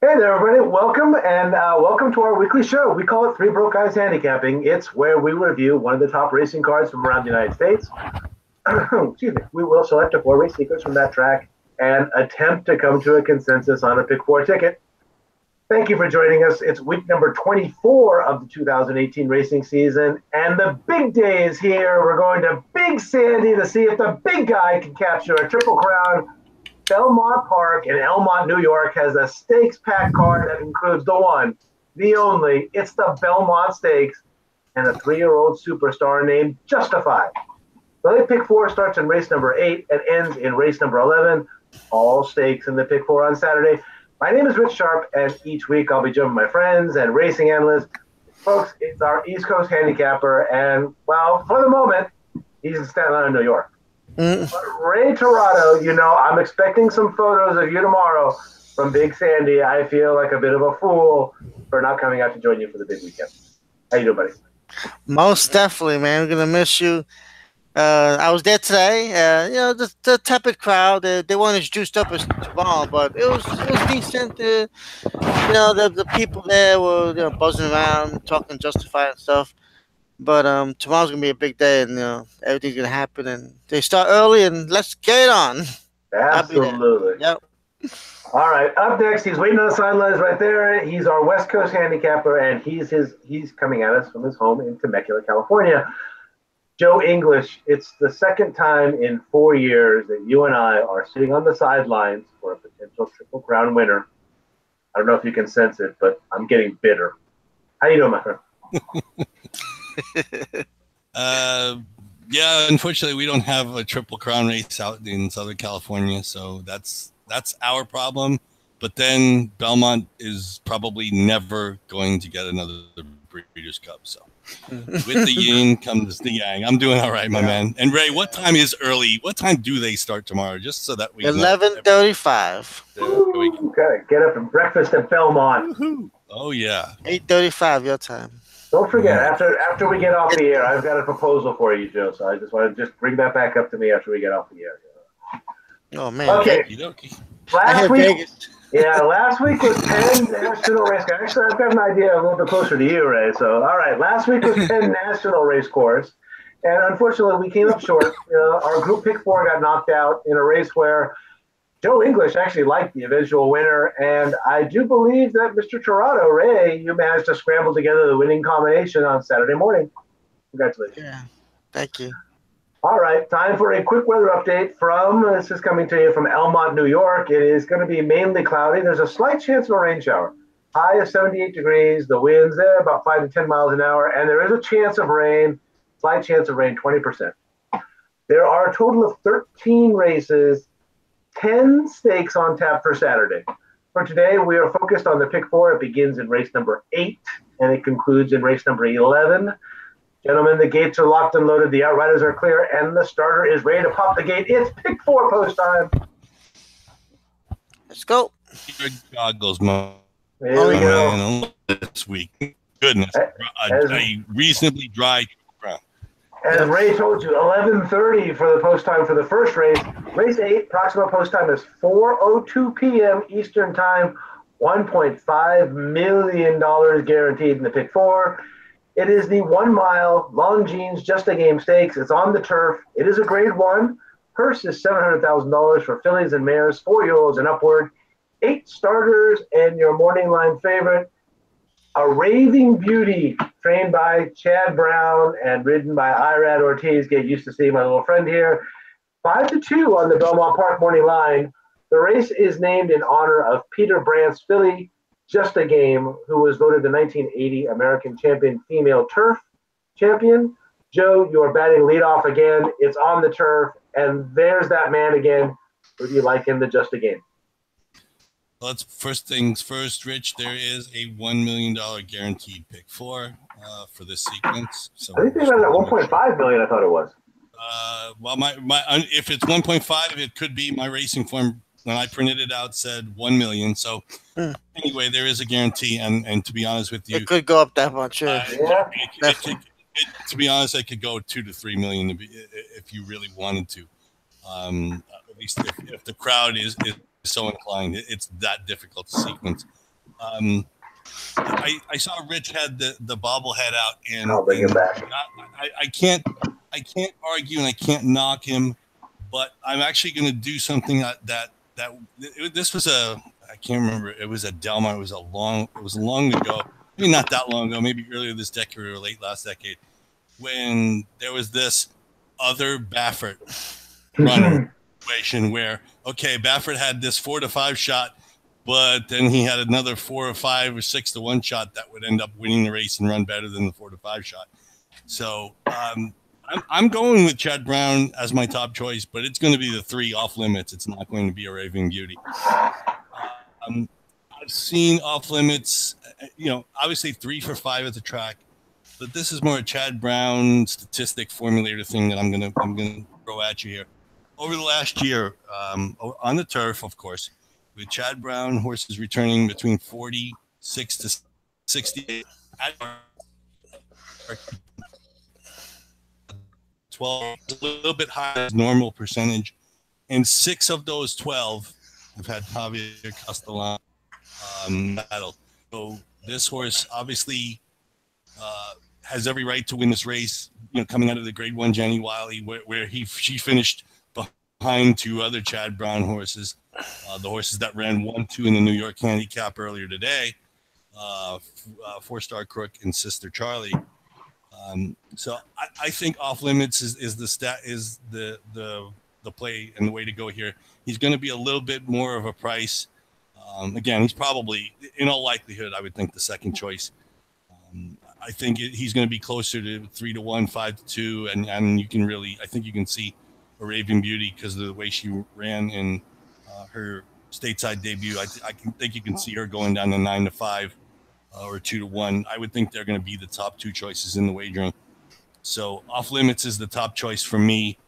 Hey there, everybody. Welcome and welcome to our weekly show. We call it Three Broke Guys Handicapping. It's where we review one of the top racing cars from around the United States. Excuse me. We will select a four race sequence from that track and attempt to come to a consensus on a pick four ticket. Thank you for joining us. It's week number 24 of the 2018 racing season, and the big day is here. We're going to Big Sandy to see if the big guy can capture a triple crown. Belmont Park in Elmont, New York has a stakes-packed card that includes the one, the only, it's the Belmont Stakes, and a 3-year-old superstar named Justified. The late pick four starts in race number 8 and ends in race number 11. All stakes in the pick four on Saturday. My name is Rich Sharp, and each week I'll be joined by my friends and racing analysts. Folks, it's our East Coast handicapper, and, well, for the moment, he's in Staten Island, New York. But Ray Torado, I'm expecting some photos of you tomorrow from Big Sandy. I feel like a bit of a fool for not coming out to join you for the big weekend. How you doing, buddy? Most definitely, man. We're gonna miss you. I was there today. The tepid crowd. They weren't as juiced up as tomorrow, but it was decent. The people there were buzzing around, talking Justified and stuff. But tomorrow's gonna be a big day, and everything's gonna happen. And they start early, and let's get it on. I'll be there. Absolutely. Yep. All right. Up next, he's waiting on the sidelines right there. He's our West Coast handicapper, and he's coming at us from his home in Temecula, California. Joe English. It's the second time in 4 years that you and I are sitting on the sidelines for a potential Triple Crown winner. I don't know if you can sense it, but I'm getting bitter. How you doing, my friend? Yeah, unfortunately, we don't have a Triple Crown race out in Southern California, so that's our problem. But then Belmont is probably never going to get another Breeders' Cup. So with the yin comes the yang. I'm doing all right, my man. And Ray, what time is early? What time do they start tomorrow? Just so that we 11:35. Okay, get up and breakfast at Belmont. Woo-hoo. Oh yeah, 8:35 your time. Don't forget, after we get off the air, I've got a proposal for you, Joe. So I just want to bring that back up to me after we get off the air. Oh man. Okay. Last week was Penn National Race Course. Actually, I've got an idea a little bit closer to you, Ray. So, all right, last week was Penn National Race Course, and unfortunately, we came up short. Our group pick four got knocked out in a race where Joe English actually liked the eventual winner, and I do believe that Mr. Torado, Ray, you managed to scramble together the winning combination on Saturday morning. Congratulations. Yeah, thank you. All right, time for a quick weather update this is coming to you from Elmont, New York. It is going to be mainly cloudy. There's a slight chance of a rain shower. High of 78 degrees. The wind's there about 5 to 10 miles an hour, and there is a chance of rain, slight chance of rain, 20%. There are a total of 13 races, 10 stakes on tap for Saturday. For today, we are focused on the pick four. It begins in race number 8, and it concludes in race number 11. Gentlemen, the gates are locked and loaded. The outriders are clear, and the starter is ready to pop the gate. It's pick four post time. Let's go. Your goggles, man. There we go. This week, goodness, a reasonably dry ground. As Ray told you, 11:30 for the post time for the first race. Race 8, proximate post time is 4:02 p.m. Eastern time. $1.5 million guaranteed in the pick four. It is the 1 mile Longines Just a Game Stakes. It's on the turf. It is a grade 1. Purse is $700,000 for fillies and mares, 4-year-olds and upward. 8 starters and your morning line favorite, a raving beauty, trained by Chad Brown and ridden by Irad Ortiz. Get used to seeing my little friend here. 5-2 on the Belmont Park morning line. The race is named in honor of Peter Brandt's filly, Just a Game, who was voted the 1980 American Champion Female Turf Champion. Joe, you are batting leadoff again. It's on the turf, and there's that man again. Who do you like in the Just a Game? Well, let's first things first, Rich. There is a $1 million guaranteed pick four for this sequence. So I think they got it at 1.5 million. I thought it was. Well, my if it's 1.5, it could be. My racing form when I printed it out said 1 million. So anyway, there is a guarantee, and to be honest with you, it could go up that much. To be honest, it could go 2 to 3 million if you really wanted to. At least if the crowd is so inclined, it's that difficult to sequence. I saw Rich had the bobblehead out, and I'll bring it back. I can't argue and I can't knock him, but I'm actually going to do something this was I can't remember. It was a Delmar. It was long ago. Maybe not that long ago. Maybe earlier this decade or late last decade, when there was this other Baffert runner situation where, okay, Baffert had this 4 to 5 shot, but then he had another 4 or 5 or 6 to 1 shot that would end up winning the race and run better than the 4 to 5 shot. So I'm going with Chad Brown as my top choice, but it's going to be the 3 off limits. It's not going to be a Raving Beauty. I've seen off limits, obviously 3 for 5 at the track, but this is more a Chad Brown statistic formulator thing that I'm gonna throw at you here. Over the last year, on the turf, of course, with Chad Brown horses returning between 46 to 68 at 12, a little bit higher than normal percentage, and 6 of those 12 have had Javier Castellan battle. So this horse obviously has every right to win this race. Coming out of the Grade 1 Jenny Wiley, where she finished behind 2 other Chad Brown horses, the horses that ran 1-2 in the New York Handicap earlier today, 4-Star Crook and Sister Charlie. So I think off limits is the play and the way to go here. He's going to be a little bit more of a price. Again, he's probably, in all likelihood, I would think the second choice. I think he's going to be closer to 3 to 1, 5 to 2, and I think you can see a Raving Beauty because of the way she ran in her stateside debut. I think you can see her going down to 9 to 5 or 2 to 1. I would think they're going to be the top 2 choices in the wagering. So off limits is the top choice for me.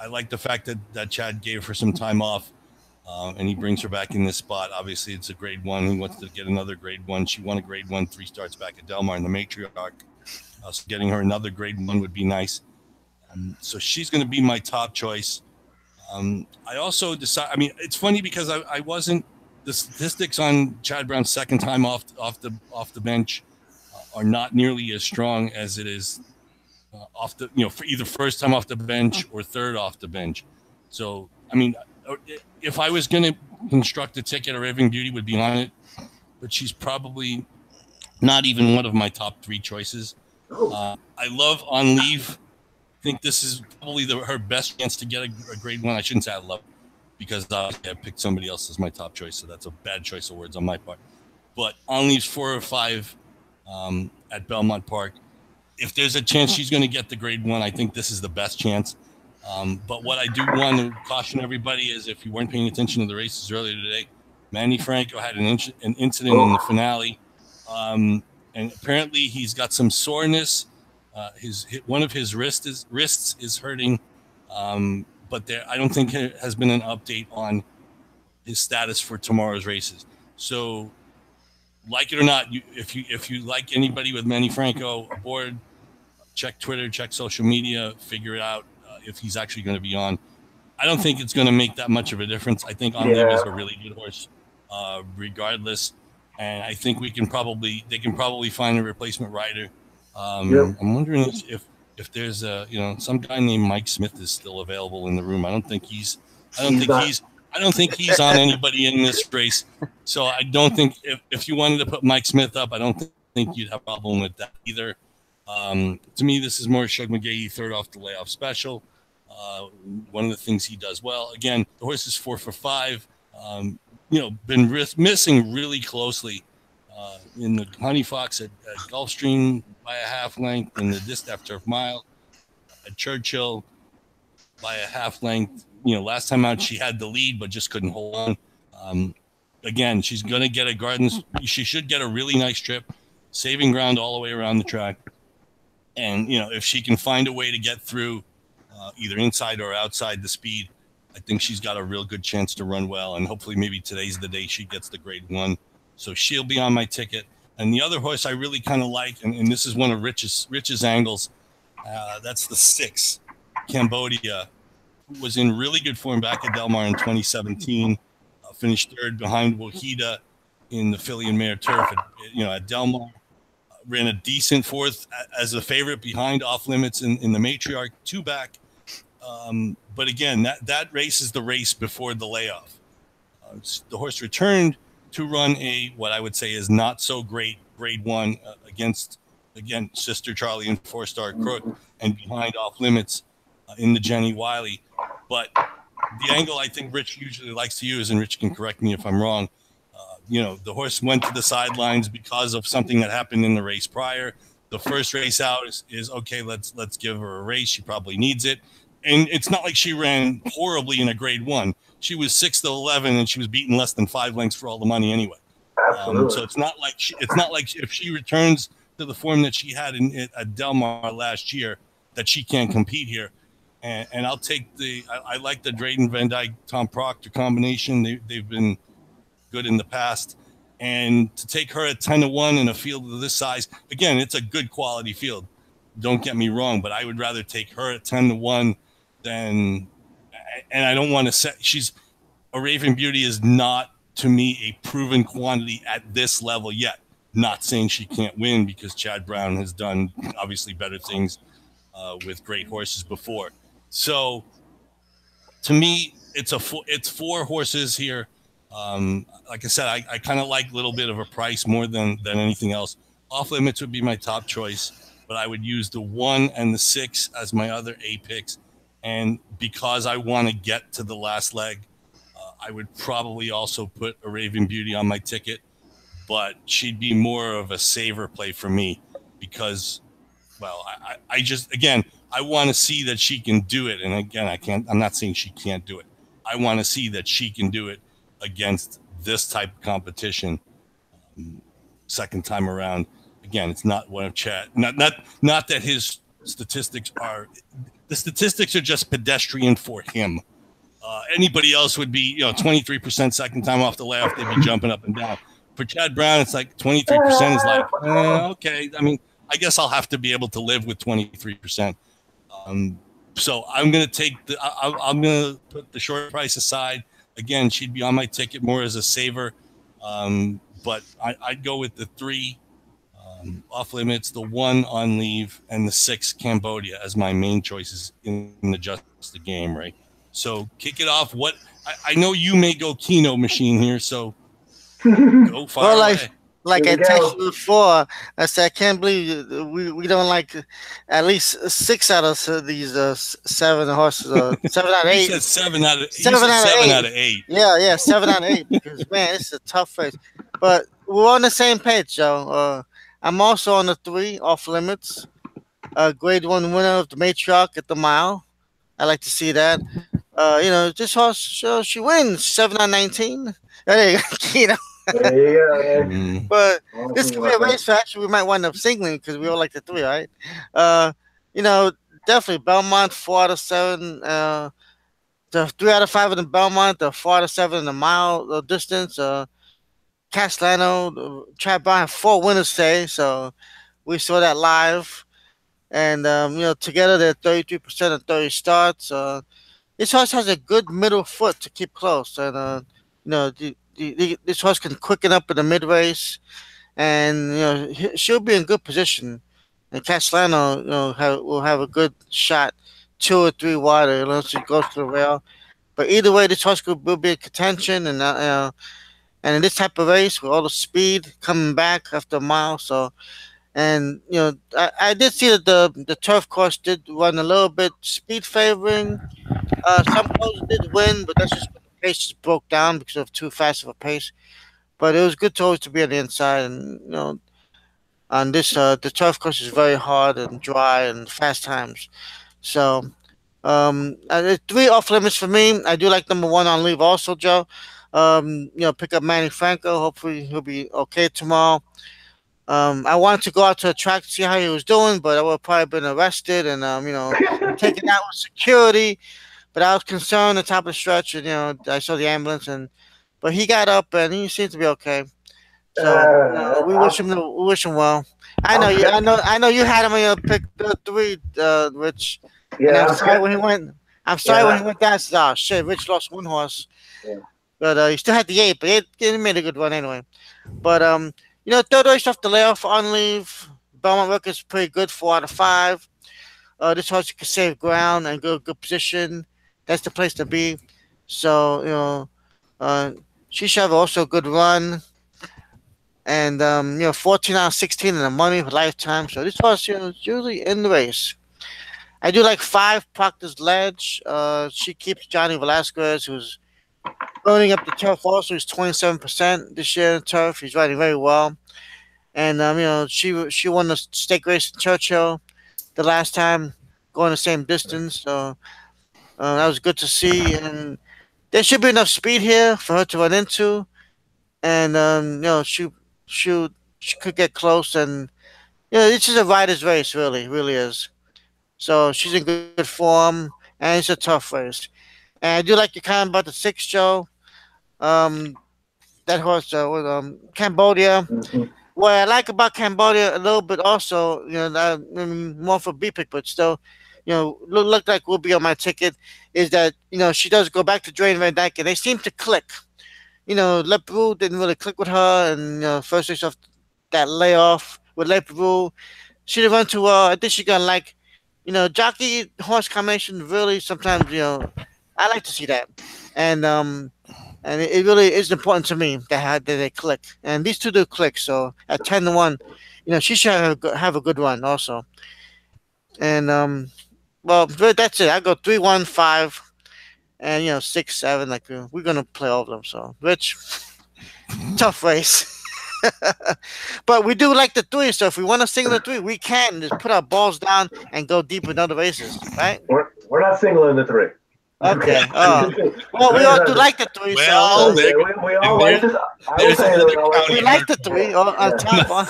I like the fact that Chad gave her some time off. And he brings her back in this spot. Obviously, it's a Grade 1. He wants to get another Grade 1. She won a Grade 1 3 starts back at Delmar in the Matriarch. So getting her another Grade 1 would be nice. So she's going to be my top choice. I also it's funny because I wasn't. The statistics on Chad Brown's second time off the bench are not nearly as strong as it is off the for either first time off the bench or third off the bench. So if I was going to construct a ticket, a Raving Beauty would be on it, but she's probably not even one of my top 3 choices. I love On Leave. I think this is probably her best chance to get a Grade 1. I shouldn't say I love, because I picked somebody else as my top choice, so that's a bad choice of words on my part. But On Leave's 4 or 5 at Belmont Park. If there's a chance she's going to get the Grade 1, I think this is the best chance. But what I do want to caution everybody is, if you weren't paying attention to the races earlier today, Manny Franco had an incident in the finale, and apparently he's got some soreness. One of his wrists is hurting, but I don't think there has been an update on his status for tomorrow's races. So, like it or not, if you like anybody with Manny Franco aboard, check Twitter, check social media, figure it out. If he's actually going to be on. I don't think it's going to make that much of a difference. I think On Leave is a really good horse, regardless. And I think they can probably find a replacement rider. I'm wondering if there's some guy named Mike Smith is still available in the room. I don't think he's on anybody in this race. So I don't think if you wanted to put Mike Smith up, I don't think you'd have a problem with that either. To me, this is more Shug McGahee third off the layoff special. One of the things he does well. Again, the horse is 4 for 5. Been missing really closely in the Honey Fox at Gulfstream by a half length, in the Distaff Turf Mile at Churchill by a half length. Last time out she had the lead but just couldn't hold on. Again, she's going to get a Gardens. She should get a really nice trip, saving ground all the way around the track. And, if she can find a way to get through either inside or outside the speed, I think she's got a real good chance to run well. And hopefully maybe today's the day she gets the Grade 1. So she'll be on my ticket. And the other horse I really kind of like, and this is one of Rich's angles, that's the 6, Cambodia, who was in really good form back at Delmar in 2017, finished third behind Wahida. in the filly and mare turf. At Delmar, ran a decent fourth as a favorite behind Off Limits in the Matriarch two back. But again, that race is the race before the layoff. The horse returned to run what I would say is not so great grade one against, again, Sister Charlie and 4-Star Crook and behind Off Limits in the Jenny Wiley. But the angle I think Rich usually likes to use, and Rich can correct me if I'm wrong, the horse went to the sidelines because of something that happened in the race prior. The first race out is okay, let's give her a race. She probably needs it. And it's not like she ran horribly in a grade one. She was 6 to 11, and she was beaten less than 5 lengths for all the money anyway. So it's not like if she returns to the form that she had at Delmar last year, that she can't compete here. And I'll take I like the Drayden Van Dyke Tom Proctor combination. They've been good in the past. And to take her at 10 to 1 in a field of this size, again, it's a good quality field. Don't get me wrong, but I would rather take her at 10 to 1 than, and I don't want to set, a Raven Beauty is not, to me, a proven quantity at this level yet. Not saying she can't win, because Chad Brown has done obviously better things with great horses before. So to me, it's 4 horses here. Like I said, I kind of like a little bit of a price more than anything else. Off Limits would be my top choice, but I would use the 1 and the 6 as my other A picks. And because I want to get to the last leg, I would probably also put a Raven Beauty on my ticket, but she'd be more of a saver play for me because, well, I just, again, I want to see that she can do it. And again, I'm not saying she can't do it. I want to see that she can do it against this type of competition second time around. Again, it's not one of Chad. Not that his statistics are. The statistics are just pedestrian for him. Anybody else would be, 23% second time off the layoff. They'd be jumping up and down. For Chad Brown, it's like 23% is like, okay. I mean, I guess I'll have to be able to live with 23%. So I'm going to take I'm going to put the short price aside. Again, she'd be on my ticket more as a saver. But I'd go with the 3 Off Limits, the 1 on leave, and the 6 Cambodia as my main choices in the Just the Game, right? So kick it off. I know you may go Keno machine here, so go far away. Like I texted you before, I said I can't believe we don't like at least 6 out of these 7 horses. 7 out of 8. You said 7 out of 8. Yeah, 7 out of 8. Because man, it's a tough race. But we're on the same page, Joe. I'm also on the 3 Off Limits. Grade 1 winner of the Matriarch at the mile. I like to see that. This horse, she wins 7 out of 19. There you go, Keno. There you go. But this could be a race factor. We might wind up singling because we all like the 3, right? Definitely Belmont 4 out of 7. The 3 out of 5 in the Belmont, the 4 out of 7 in the mile distance. Castellano, Chad Brown, 4 winners today, so we saw that live. And together they're 33% of 30 starts. This horse has a good middle foot to keep close, and this horse can quicken up in the mid race, and she'll be in good position. And Castellano, will have a good shot, 2 or 3 wide unless she goes to the rail. But either way, this horse will be in contention, and in this type of race with all the speed coming back after a mile, I did see that the turf course did run a little bit speed favoring. Some poses did win, but that's just when the pace just broke down because of too fast of a pace. But it was good to be on the inside, and on this the turf course is very hard and dry and fast times. So 3 Off Limits for me. I do like number 1 on leave also, Joe. Pick up Manny Franco. Hopefully he'll be okay tomorrow. I wanted to go out to a track to see how he was doing, but I would have probably been arrested and taken out with security. But I was concerned at the top of the stretch, and I saw the ambulance, but he got up and he seemed to be okay. So we wish him well. I know you had him on your pick 3, Rich. Yeah, and I'm sorry when he went. I'm sorry when he went down. I said, "Oh shit, Rich lost 1 horse." Yeah. But he still had the 8, but it made a good run anyway. But third race off the layoff on leave. Belmont record's pretty good, 4 out of 5. This horse can save ground and good position. That's the place to be. So uh, she should have also a good run. And 14 out of 16 in the money for lifetime. So this horse, is usually in the race. I do like 5 Proctor's Ledge. She keeps Johnny Velasquez, who's burning up the turf. Also, he's 27% this year in turf. He's riding very well. And she won the stake race in Churchill the last time, going the same distance. So that was good to see. And there should be enough speed here for her to run into. And she she could get close. And this is a rider's race, really is. So she's in good form, and it's a tough race. And I do like your comment about the 6, Joe. Um, that horse with Cambodia. Mhm. What I like about Cambodia a little bit also, more for B pick, but still, look like will be on my ticket, is that she does go back to Drain Van Dyke, and they seem to click. Leperoux didn't really click with her, and first race off that layoff with Leperoux, she didn't run too well. I think she's gonna like, jockey horse combination. Really, sometimes I like to see that, and it really is important to me that they click, and these two do click. So at 10-1, she should have a good run also, and well, that's it. I go 3-1-5, and 6-7. Like we're gonna play all of them. So Rich, tough race. But we do like the 3, so if we want to single the 3, we can just put our balls down and go deep in other races, right? We're not singling the 3. Okay. Oh, well, we all do like the 3, Well, so Yeah, we all like this. I will tell you that we all like we this. like the 3 on top.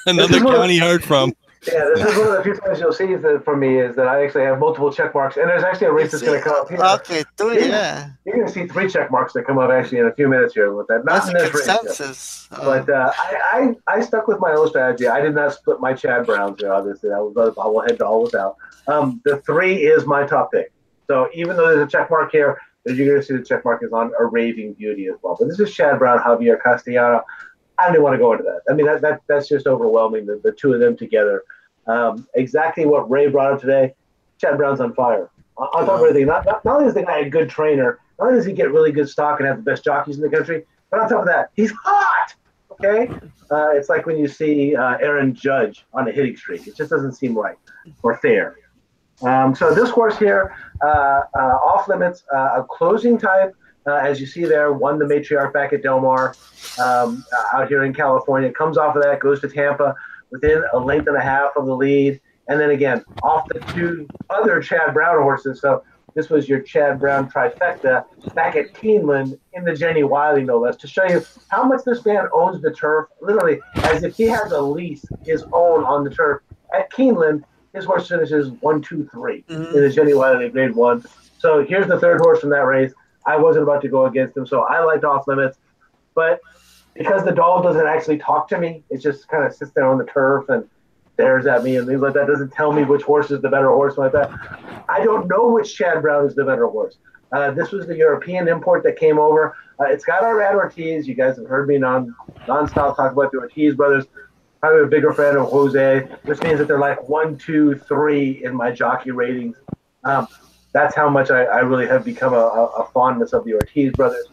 Another county heard from. Yeah, this is one of the few times you'll see that from me is that I actually have multiple check marks, and there's actually a race that's going to come up here. Okay, 3, yeah. You're going to see 3 check marks that come up actually in a few minutes here with that. Not That's in a this race, consensus. but I stuck with my own strategy. I did not split my Chad Browns here. Obviously, I will head to all without. The 3 is my top pick. So even though there's a check mark here, as you're going to see, the check mark is on a Raving Beauty as well. But this is Chad Brown, Javier Castellano. I don't even want to go into that. I mean, that's just overwhelming. The two of them together. Exactly what Ray brought up today. Chad Brown's on fire. On top of everything, not only is the guy a good trainer, not only does he get really good stock and have the best jockeys in the country, but on top of that, he's hot. Okay, it's like when you see Aaron Judge on a hitting streak. It just doesn't seem right or fair. So this horse here, off limits, a closing type, as you see there, won the matriarch back at Del Mar out here in California. Comes off of that, goes to Tampa within a length and a half of the lead. And then again, off the 2 other Chad Brown horses. So this was your Chad Brown trifecta back at Keeneland in the Jenny Wiley, no less, to show you how much this man owns the turf, literally as if he has a lease, his own on the turf. At Keeneland, his horse finishes 1, 2, 3 in the Jenny Wiley Grade 1. So here's the 3rd horse from that race. I wasn't about to go against him, so I liked off limits. But because the dog doesn't actually talk to me, it just kind of sits there on the turf and stares at me and things like that. Doesn't tell me which horse is the better horse like that. I don't know which Chad Brown is the better horse. This was the European import that came over. It's got our Rad Ortiz. You guys have heard me nonstop talk about the Ortiz brothers. Probably a bigger fan of Jose, which means that they're like 1, 2, 3 in my jockey ratings. That's how much I really have become a fondness of the Ortiz brothers.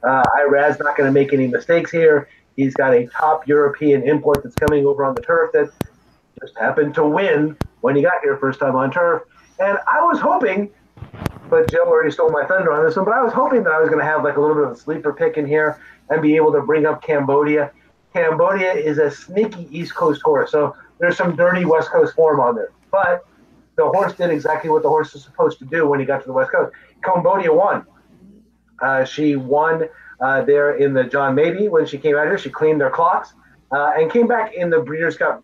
Irad's not going to make any mistakes here. He's got a top European import that's coming over on the turf that just happened to win when he got here first time on turf. And I was hoping, but Joe already stole my thunder on this one, but I was hoping that I was going to have like a little bit of a sleeper pick in here and be able to bring up Cambodia. Cambodia is a sneaky East Coast horse, so there's some dirty West Coast form on there. But the horse did exactly what the horse was supposed to do when he got to the West Coast. Cambodia won. She won there in the John Mabie when she came out here. She cleaned their clocks and came back in the Breeders' Cup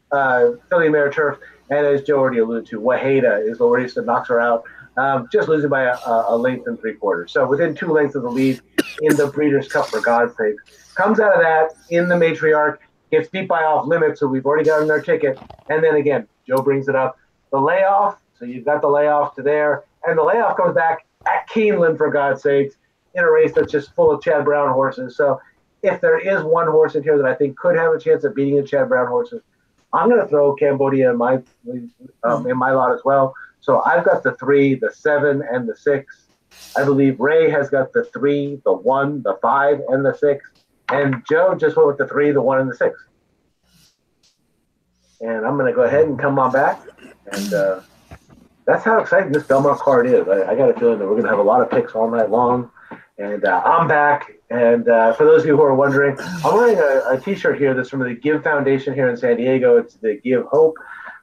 Philly Mare Turf. And as Joe already alluded to, Waheda is the race that knocks her out, just losing by a length and 3/4. So within 2 lengths of the lead in the Breeders' Cup, for God's sake. Comes out of that in the matriarch, gets beat by off limits, so we've already gotten our ticket. And then again, Joe brings it up. The layoff, so you've got the layoff to there. And the layoff comes back at Keeneland, for God's sakes. in a race that's just full of Chad Brown horses. So if there is one horse in here that I think could have a chance of beating the Chad Brown horses, I'm going to throw Cambodia in my lot as well. So I've got the 3, the 7, and the 6. I believe Ray has got the 3, the 1, the 5, and the 6. And Joe just went with the 3, the 1, and the 6. And I'm going to go ahead and come on back. And that's how exciting this Belmont card is. I got a feeling that we're going to have a lot of picks all night long. And I'm back. And for those of you who are wondering, I'm wearing a T-shirt here that's from the Give Foundation here in San Diego. It's the Give Hope.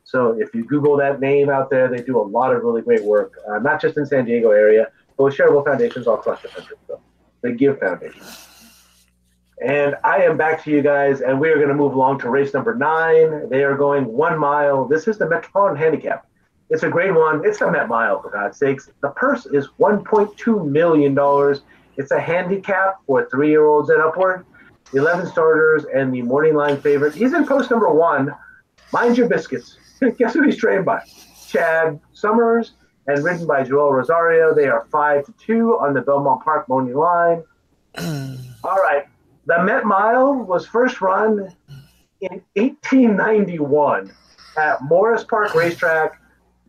So if you Google that name out there, they do a lot of really great work, not just in San Diego area, but with charitable foundations all across the country. So the Give Foundation. And I am back to you guys, and we are going to move along to race number 9. They are going 1 mile. This is the Metropolitan Handicap. It's a grade 1. It's the Met Mile, for God's sakes. The purse is $1.2 million. It's a handicap for 3-year-olds and upward. 11 starters and the morning line favorite. He's in post number 1. Mind your biscuits. Guess who he's trained by? Chad Summers and ridden by Joel Rosario. They are 5-2 on the Belmont Park morning line. All right. The Met Mile was first run in 1891 at Morris Park Racetrack.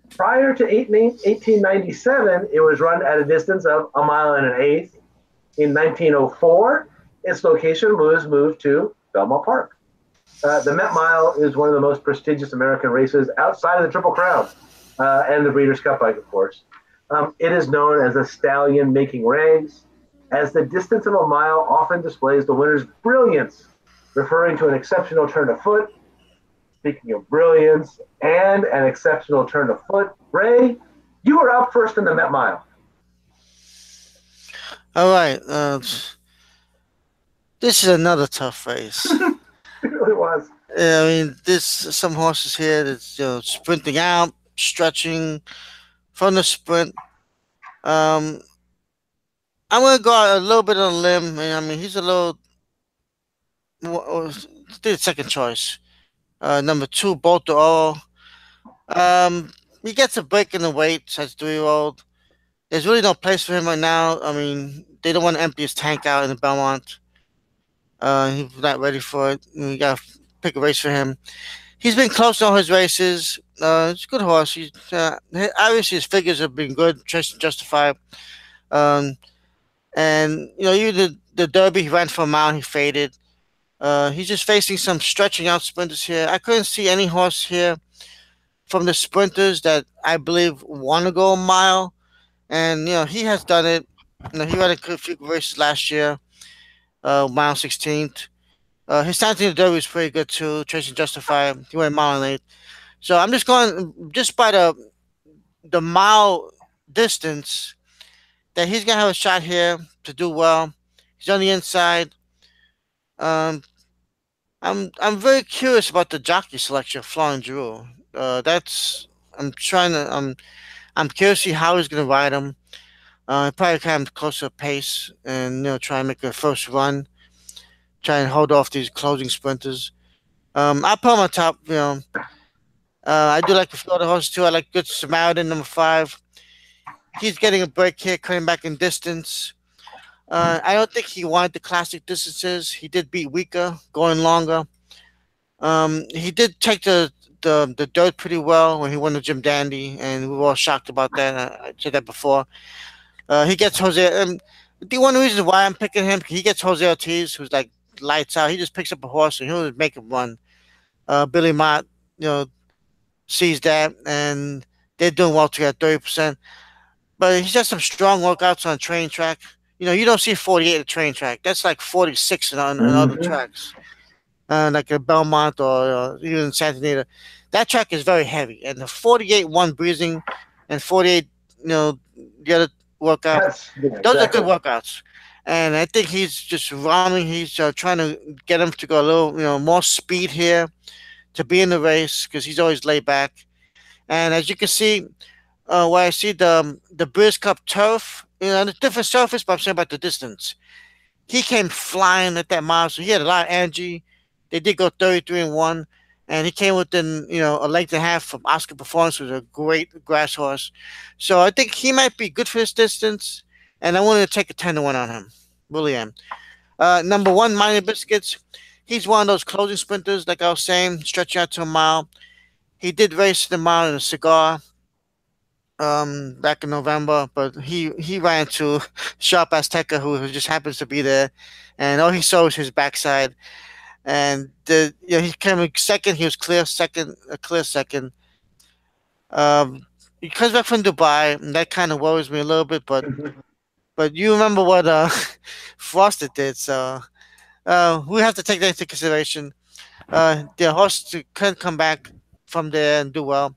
Prior to 1897, it was run at a distance of 1 mile and an eighth. In 1904, its location was moved to Belmont Park. The Met Mile is one of the most prestigious American races outside of the Triple Crown and the Breeders' Cup, of course. It is known as a stallion making race, as the distance of a mile often displays the winner's brilliance, referring to an exceptional turn of foot. Speaking of brilliance and an exceptional turn of foot, Ray, you were out first in the Met Mile. All right. This is another tough race. It really was. Yeah, I mean, there's some horses here that's sprinting out, stretching from the sprint. I'm gonna go out a little bit on a limb. I mean, he's a little. The second choice, number 2, Bolt the Oro. He gets a break in the weight as 3-year-old. There's really no place for him right now. I mean, they don't want to empty his tank out in the Belmont. He's not ready for it. We got to pick a race for him. He's been close to all his races. It's a good horse. He's obviously his figures have been good, justified. And even the Derby, he ran for a mile, he faded. He's just facing some stretching out sprinters here. I couldn't see any horse here from the sprinters that I believe want to go a mile. And, he has done it. He ran a few races last year, mile 16th. His time in the Derby was pretty good, too. Chasing Justify, he went a mile and 8. So I'm just going, just by the mile distance, that he's going to have a shot here to do well. He's on the inside. I'm very curious about the jockey selection of Florian Giroux. I'm curious to see how he's going to ride him. Probably kind of closer pace and try and make a first run. Try and hold off these closing sprinters. I put him on top. I do like the Florida horses too. I like Good Samaritan, number 5. He's getting a break here, coming back in distance. I don't think he wanted the classic distances. He did beat weaker, going longer. He did take the dirt pretty well when he won the Jim Dandy, and we were all shocked about that. I said that before. He gets Jose. The one reason why I'm picking him, he gets Jose Ortiz, who's like lights out. He just picks up a horse and he'll make him run. Billy Mott, sees that, and they're doing well together, 30%. But he's got some strong workouts on a train track. You don't see 48 at a train track. That's like 46 on other tracks, like a Belmont or even Santa Anita. That track is very heavy, and the 48 one breezing, and 48, the other workout. Those are good workouts, and I think he's just running. He's trying to get him to go a little, more speed here to be in the race because he's always laid back. And as you can see, where I see the Breeders' Cup turf, on a different surface, but I'm saying about the distance. He came flying at that mile, so he had a lot of energy. They did go 33-1, and he came within, a length and a half from Oscar Performance, who's a great grass horse. So I think he might be good for this distance, and I wanted to take a 10-1 on him. Really am. Number 1, Minor Biscuits. He's one of those closing sprinters, like I was saying, stretching out to a mile. He did race the mile in a cigar back in November, but he ran into Sharp Azteca, who just happens to be there, and all he saw was his backside. And he came in second. He was clear second, a clear second. He comes back from Dubai, and that kind of worries me a little bit. But you remember what Foster did, so we have to take that into consideration. The horse couldn't come back from there and do well.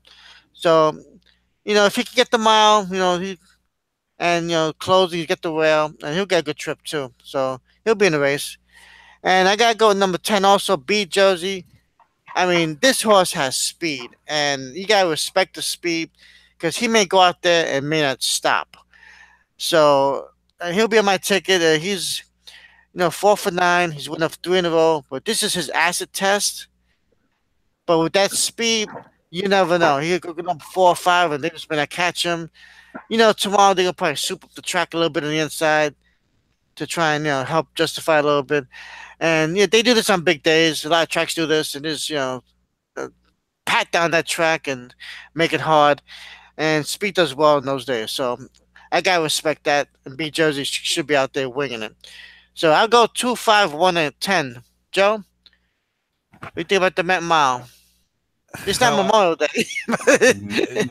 So, if he can get the mile, close, he get the rail, and he'll get a good trip too. So he'll be in the race. And I gotta go with number 10 also, B Jersey. I mean, this horse has speed, and you gotta respect the speed because he may go out there and may not stop. So he'll be on my ticket. He's 4 for 9. He's winning 3 in a row, but this is his acid test. But with that speed, you never know. He could go number 4 or 5, and they're just gonna catch him. Tomorrow they're gonna probably soup up the track a little bit on the inside to try and help justify a little bit. And they do this on big days. A lot of tracks do this, and just pat down that track and make it hard. And speed does well in those days, so I gotta respect that. And B Jersey should be out there winging it. So I'll go 2, 5, 1, and 10. Joe, what do you think about the Met Mile? It's not Memorial Day.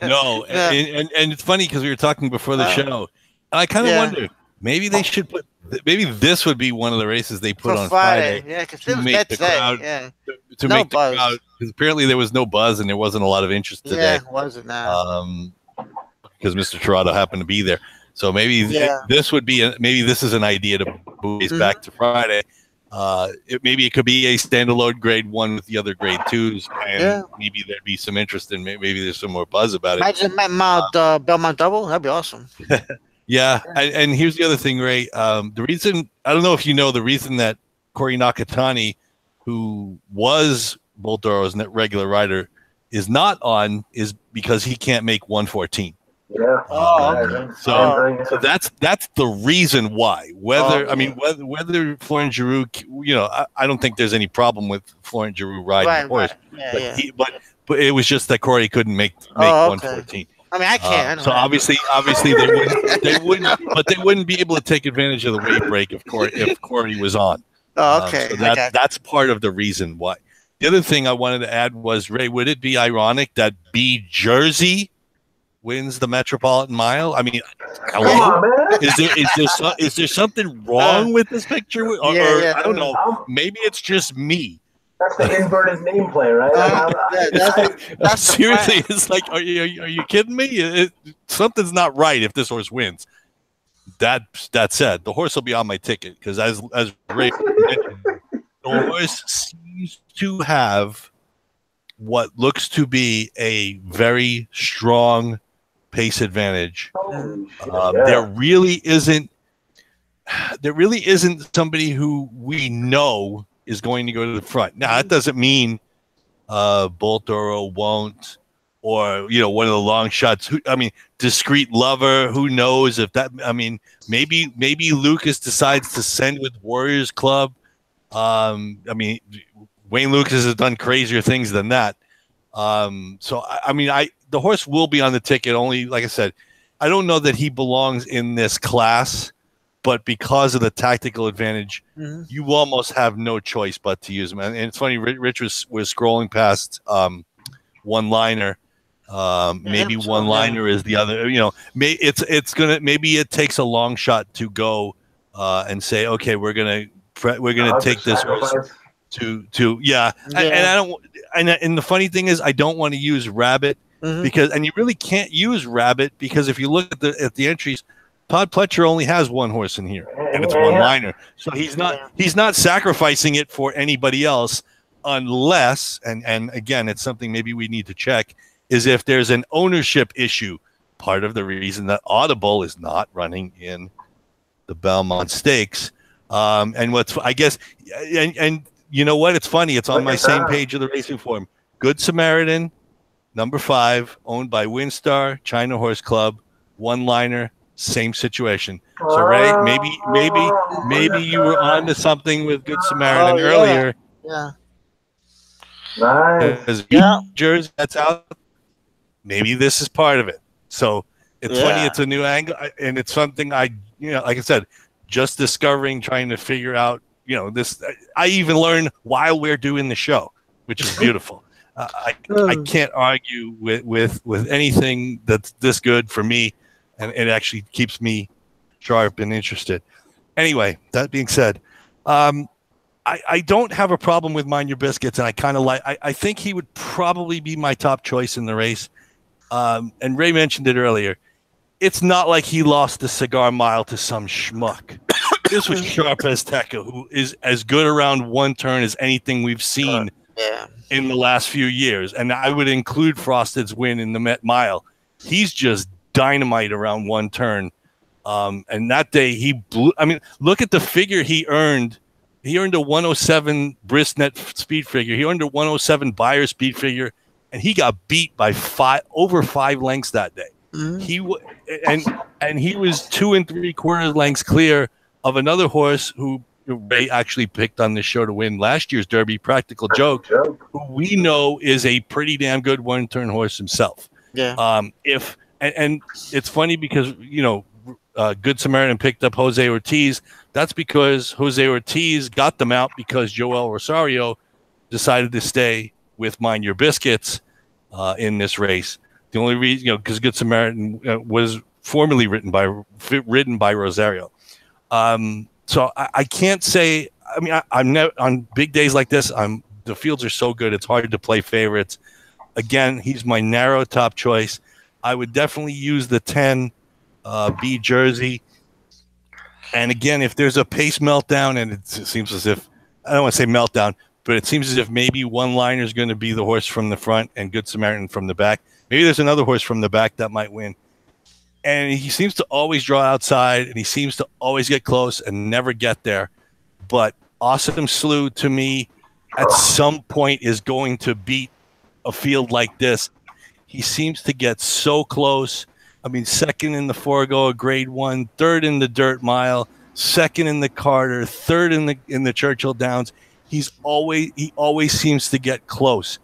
No, and it's funny because we were talking before the show. I kind of wonder maybe they should put. Maybe this would be one of the races they put on Friday. Yeah, because to make the crowd. Yeah. To make the crowd, because apparently there was no buzz and there wasn't a lot of interest today. Yeah, it wasn't. Because Mr. Tirado happened to be there. So maybe this would be maybe this is an idea to move back to Friday. Maybe it could be a standalone grade 1 with the other grade 2s, and maybe there'd be some interest in. Maybe there's some more buzz about it. Imagine Belmont double. That'd be awesome. Yeah, and here's the other thing, Ray. The reason I don't know if you know the reason that Corey Nakatani, who was Bolt Doro's regular rider, is not on is because he can't make 114. Yeah. So that's the reason why. Whether Florent Giroux, I don't think there's any problem with Florent Giroux riding the horse. Right. Yeah, but it was just that Corey couldn't make 114. I mean, I can't. So obviously they wouldn't be able to take advantage of the weight break if Corey was on. Oh, okay. So that's part of the reason why. The other thing I wanted to add was, Ray, would it be ironic that B Jersey wins the Metropolitan Mile? I mean, hello? Is there something wrong with this picture? Or I don't know. Maybe it's just me. That's the inverted nameplay, right? That's seriously. It's like, are you kidding me? Something's not right if this horse wins. That said, the horse will be on my ticket because as Ray mentioned, the horse seems to have what looks to be a very strong pace advantage. There really isn't somebody who we know is going to go to the front. Now that doesn't mean Bolt Doro won't, or one of the long shots. Discreet Lover. Who knows if that? I mean, maybe Lucas decides to send with Warriors Club. Wayne Lucas has done crazier things than that. The horse will be on the ticket. Only, like I said, I don't know that he belongs in this class. But because of the tactical advantage, you almost have no choice but to use him. And it's funny, Rich was scrolling past One Liner. Maybe One Liner is the other. Maybe it takes a long shot to go and say, okay, we're gonna take this horse to. And the funny thing is, I don't want to use Rabbit because you really can't use Rabbit because if you look at the entries. Todd Pletcher only has one horse in here, and it's One Liner. So he's not sacrificing it for anybody else unless, and again, it's something maybe we need to check, is if there's an ownership issue. Part of the reason that Audible is not running in the Belmont Stakes. And you know what? It's funny. It's on my same page of the racing form. Good Samaritan, number 5, owned by Windstar, China Horse Club, One Liner, same situation. So Ray, maybe you were on to something with Good Samaritan earlier. Yeah. Nice. Because Yeah. Jersey that's out, maybe this is part of it. So it's funny. It's a new angle, and it's something I, like I said, just discovering, trying to figure out. This. I even learned while we're doing the show, which is beautiful. I can't argue with anything that's this good for me, and it actually keeps me sharp and interested. Anyway, that being said, I don't have a problem with Mind Your Biscuits, and I kind of like. I think he would probably be my top choice in the race. And Ray mentioned it earlier. It's not like he lost the cigar mile to some schmuck. This was Sharp Azteca, who is as good around one turn as anything we've seen in the last few years. And I would include Frosted's win in the Met Mile. He's just dynamite around one turn. And that day he blew. I mean, look at the figure he earned. He earned a 107 Brisnet speed figure. He earned a 107 Beyer speed figure, and he got beat by over 5 lengths that day. He was 2 3/4 lengths clear of another horse who Ray actually picked on this show to win last year's Derby, Practical Joke, who we know is a pretty damn good one-turn horse himself. Yeah. And it's funny because Good Samaritan picked up Jose Ortiz. That's because Jose Ortiz got them out because Joel Rosario decided to stay with Mind Your Biscuits in this race. The only reason, because Good Samaritan was formerly ridden by Rosario. So I can't say. I mean, I'm never on big days like this. The fields are so good; it's hard to play favorites. Again, he's my narrow top choice. I would definitely use the 10 B Jersey. And again, if there's a pace meltdown, and it seems as if I don't want to say meltdown, but it seems as if maybe One Liner is going to be the horse from the front and Good Samaritan from the back. Maybe there's another horse from the back that might win. And he seems to always draw outside, and he seems to always get close and never get there. But Awesome Slew, to me, at some point is going to beat a field like this. He seems to get so close. I mean, second in the Forego, Grade 1, third in the Dirt Mile, second in the Carter, third in the Churchill Downs. He always seems to get close.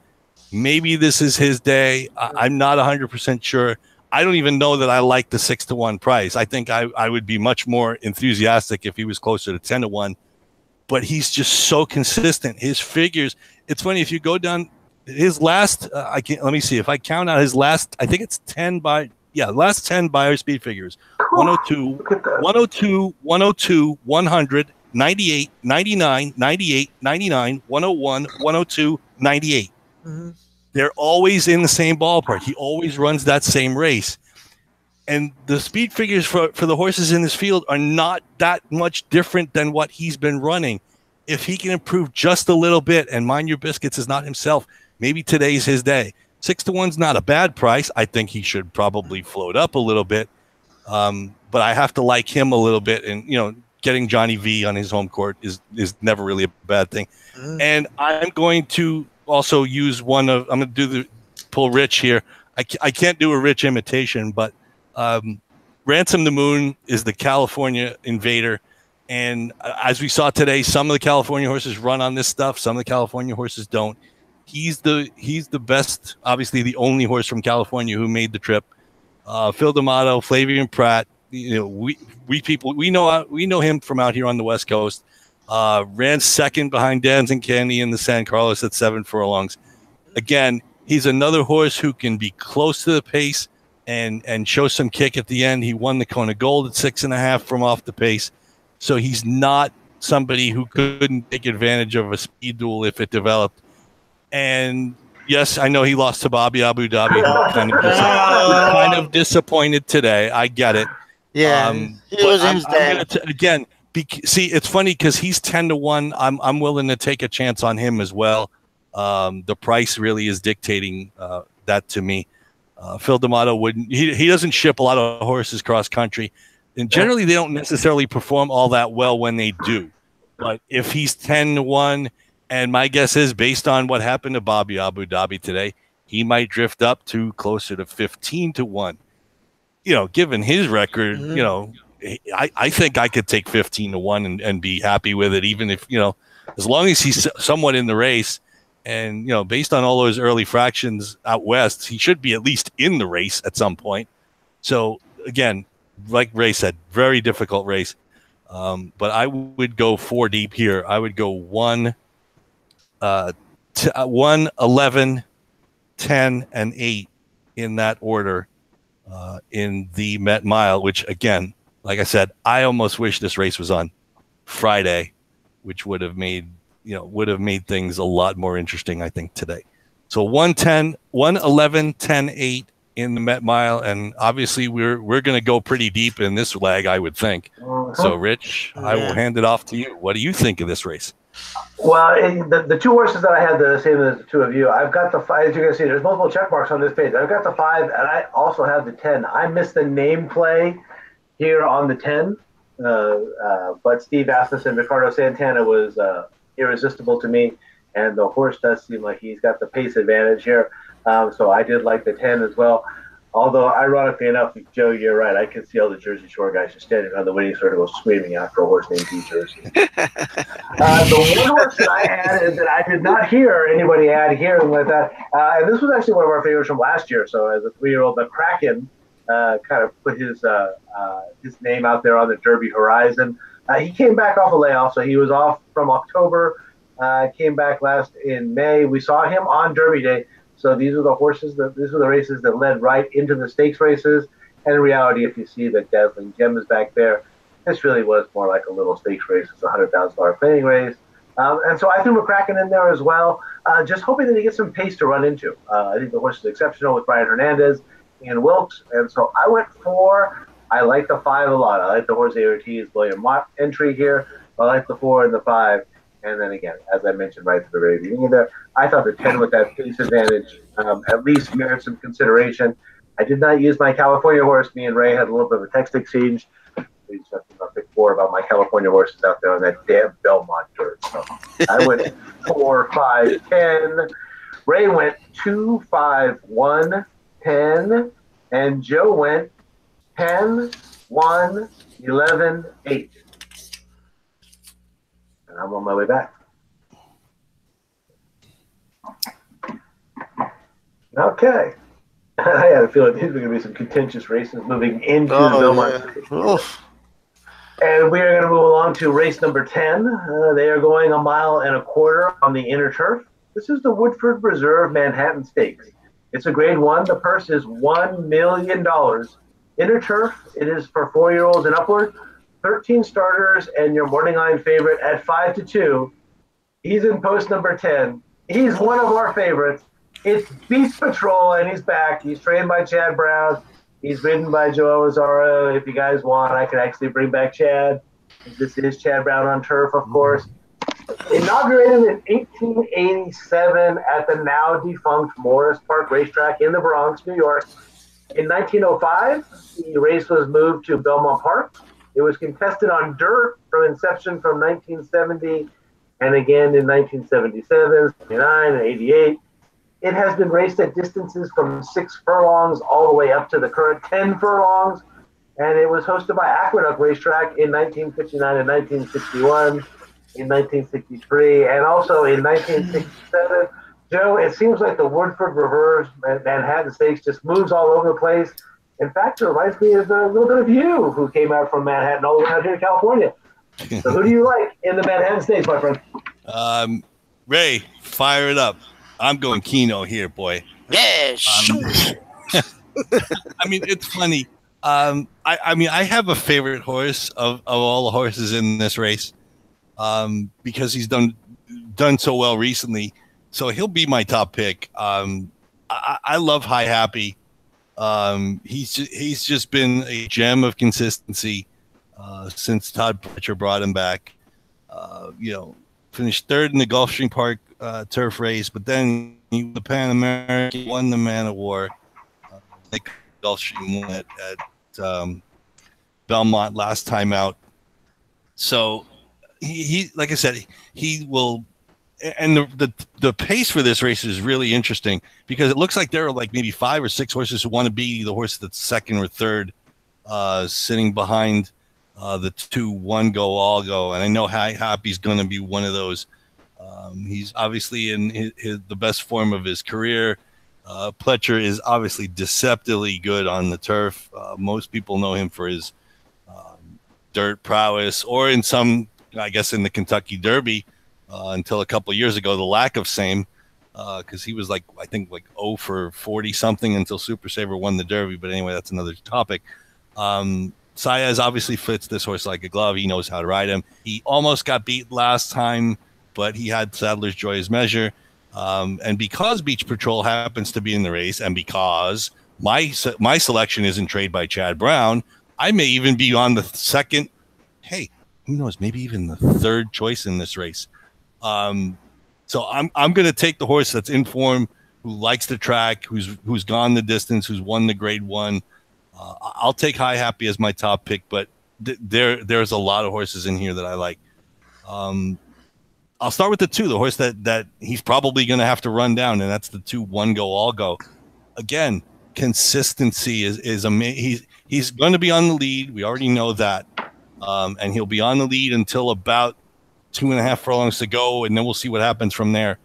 Maybe this is his day. I'm not 100% sure. I don't even know that I like the 6-1 price. I think I would be much more enthusiastic if he was closer to 10-1. But he's just so consistent. His figures. It's funny if you go down his last. Let me see if I count out his last. I think it's 10 by. Yeah, last 10 Beyer speed figures. 102, 102, 102, 100, 98, 99, 98, 99, 101, 102, 98. Mm-hmm. They're always in the same ballpark. He always runs that same race. And the speed figures for the horses in this field are not that much different than what he's been running. If he can improve just a little bit, and Mind Your Biscuits is not himself, maybe today's his day. 6-1's not a bad price. I think he should probably float up a little bit. But I have to like him a little bit. And, getting Johnny V on his home court is never really a bad thing. And I'm going to also use I'm going to do pull Rich here. I can't do a Rich imitation, but Ransom the Moon is the California invader. And as we saw today, some of the California horses run on this stuff. Some of the California horses don't. He's the best, obviously the only horse from California who made the trip. Phil D'Amato, Flavian Pratt, we know him from out here on the West Coast. Ran second behind Dancing Candy in the San Carlos at 7 furlongs. Again, he's another horse who can be close to the pace and show some kick at the end. He won the Kona Gold at 6.5 from off the pace. So he's not somebody who couldn't take advantage of a speed duel if it developed. And yes, I know he lost to Bobby Abu Dhabi, who kind of disappointed today. I get it. Yeah, he was his day. Again, see, it's funny because he's 10-1. I'm willing to take a chance on him as well. The price really is dictating that to me. Phil D'Amato wouldn't. He doesn't ship a lot of horses cross country, and generally they don't necessarily perform all that well when they do. But if he's 10-1. And my guess is, based on what happened to Bobby Abu Dhabi today, he might drift up to closer to 15-1. given his record, Mhm. I think I could take 15-1 and be happy with it, even if, as long as he's somewhat in the race. And, based on all those early fractions out west, he should be at least in the race at some point. So, again, like Ray said, very difficult race. But I would go 4 deep here. I would go 1, 11, 10, and 8 in that order in the Met Mile, which, again, like I said, I almost wish this race was on Friday, which would have made things a lot more interesting, I think, today. So 110, 111, 10, 8 in the Met Mile, and obviously we're going to go pretty deep in this leg, I would think. So, Rich, I will hand it off to you. What do you think of this race? Well, the two horses that I had the same as the two of you, I've got the 5. As you can see, there's multiple check marks on this page. I've got the 5, and I also have the 10. I missed the name play here on the 10, but Steve Asmus and Ricardo Santana was irresistible to me, and the horse does seem like he's got the pace advantage here. So I did like the 10 as well. Although, ironically enough, Joe, you're right. I can see all the Jersey Shore guys just standing on the winning circle screaming after a horse named Pete Jersey. The one horse that I added that I did not hear anybody add here like that, and this was actually one of our favorites from last year. So as a 3-year-old, McCracken kind of put his name out there on the Derby horizon. He came back off a layoff, so he was off from October, came back last in May. We saw him on Derby Day. So these are the horses these were the races that led right into the stakes races. And in reality, if you see that Dazzling Gem is back there, this really was more like a little stakes race. It's a $100,000 planning race. And so I threw McCracken in there as well, just hoping that he gets some pace to run into. I think the horse is exceptional with Brian Hernandez and Wilkes. And so I went 4. I like the 5 a lot. I like the horse ART's William Mott entry here. I like the 4 and the 5. And then again, as I mentioned right at the very beginning there, I thought the 10 with that pace advantage at least merits some consideration. I did not use my California horse. Me and Ray had a little bit of a text exchange. We talked about pick 4 about my California horses out there on that damn Belmont dirt. So I went 4, 5, 10. Ray went 2, 5, 1, 10. And Joe went 10, 1, 11, 8. And I'm on my way back. Okay. I had a feeling these were going to be some contentious races moving into the Belmont. Yeah. And we are going to move along to race number 10. They are going 1.25 miles on the inner turf. This is the Woodford Reserve Manhattan Stakes. It's a grade 1. The purse is $1 million. Inner turf, it is for 4-year-olds and upward. 13 starters and your morning line favorite at 5-2. He's in post number 10. He's one of our favorites. It's Beast Patrol, and he's back. He's trained by Chad Brown. He's ridden by Joe Azzaro. If you guys want, I can actually bring back Chad. This is Chad Brown on turf, of course. Inaugurated in 1887 at the now defunct Morris Park Racetrack in the Bronx, New York. In 1905, the race was moved to Belmont Park. It was contested on dirt from inception from 1970 and again in 1977, 79, and 88. It has been raced at distances from 6 furlongs all the way up to the current 10 furlongs. And it was hosted by Aqueduct Racetrack in 1959 and 1961, in 1963, and also in 1967. Joe, it seems like the Woodford Reserve Manhattan Stakes just moves all over the place. In fact, it reminds me of a little bit of you, who came out from Manhattan all the way out here to California. So who do you like in the Manhattan Stakes, my friend? Ray, fire it up. I'm going Keno here, boy. Yeah, I mean, it's funny. I have a favorite horse of all the horses in this race because he's done so well recently. So he'll be my top pick. I love High Happy. He's just been a gem of consistency since Todd Pletcher brought him back. Finished 3rd in the Gulfstream Park turf race, but then he won the Pan American, won the Man of War. The Gulfstream won it at Belmont last time out. So he, like I said, he will and the pace for this race is really interesting because it looks like there are like maybe 5 or 6 horses who want to be the horse that's second or third, sitting behind the 2 1 go all go. And I know Happy's going to be one of those. He's obviously in the best form of his career. Pletcher is obviously deceptively good on the turf. Most people know him for his dirt prowess, or in some, I guess, in the Kentucky Derby. Until a couple of years ago, the lack of same, because he was like, I think like 0 for 40 something until Super Saver won the Derby. But anyway, that's another topic. Saez obviously fits this horse like a glove. He knows how to ride him. He almost got beat last time, but he had Sadler's Joy as measure. And because Beach Patrol happens to be in the race, and because my selection is in trade by Chad Brown, I may even be on the second. Hey, who knows? Maybe even the third choice in this race. So I'm going to take the horse that's in form, who likes the track, who's gone the distance, who's won the Grade 1. I'll take High Happy as my top pick, but there's a lot of horses in here that I like. I'll start with the 2, the horse that he's probably going to have to run down, and that's the 2 1 go all go. Again, consistency is amazing. He's going to be on the lead. We already know that, and he'll be on the lead until about 2.5 furlongs to go, and then we'll see what happens from there.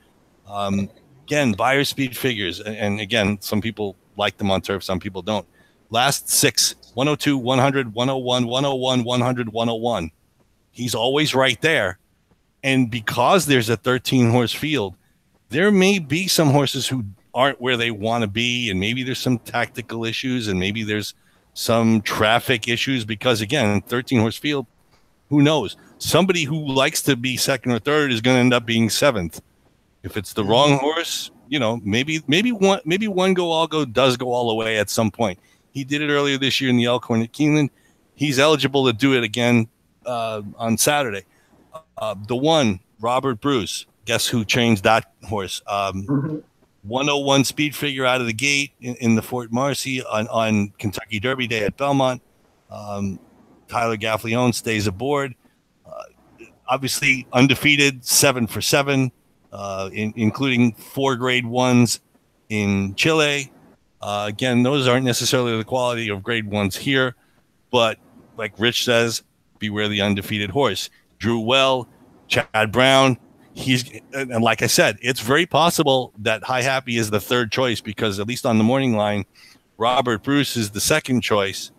Again, buyer speed figures, and again, some people like them on turf, some people don't. Last 6, 102, 100, 101, 101, 100, 101. He's always right there. And because there's a 13-horse field, there may be some horses who aren't where they want to be, and maybe there's some tactical issues, and maybe there's some traffic issues because, again, 13-horse field, who knows? Somebody who likes to be second or third is going to end up being 7th. If it's the wrong horse, maybe one go all go does go all the way at some point. He did it earlier this year in the Elkhorn at Keeneland. He's eligible to do it again on Saturday. The 1, Robert Bruce. Guess who changed that horse? 101 speed figure out of the gate in the Fort Marcy on Kentucky Derby Day at Belmont. Tyler Gaffleone stays aboard. Obviously undefeated, 7 for 7, including 4 Grade 1s in Chile. Again, those aren't necessarily the quality of Grade 1s here, but like Rich says, beware the undefeated horse. Drew well, Chad Brown. And like I said, it's very possible that High Happy is the third choice because at least on the morning line, Robert Bruce is the second choice,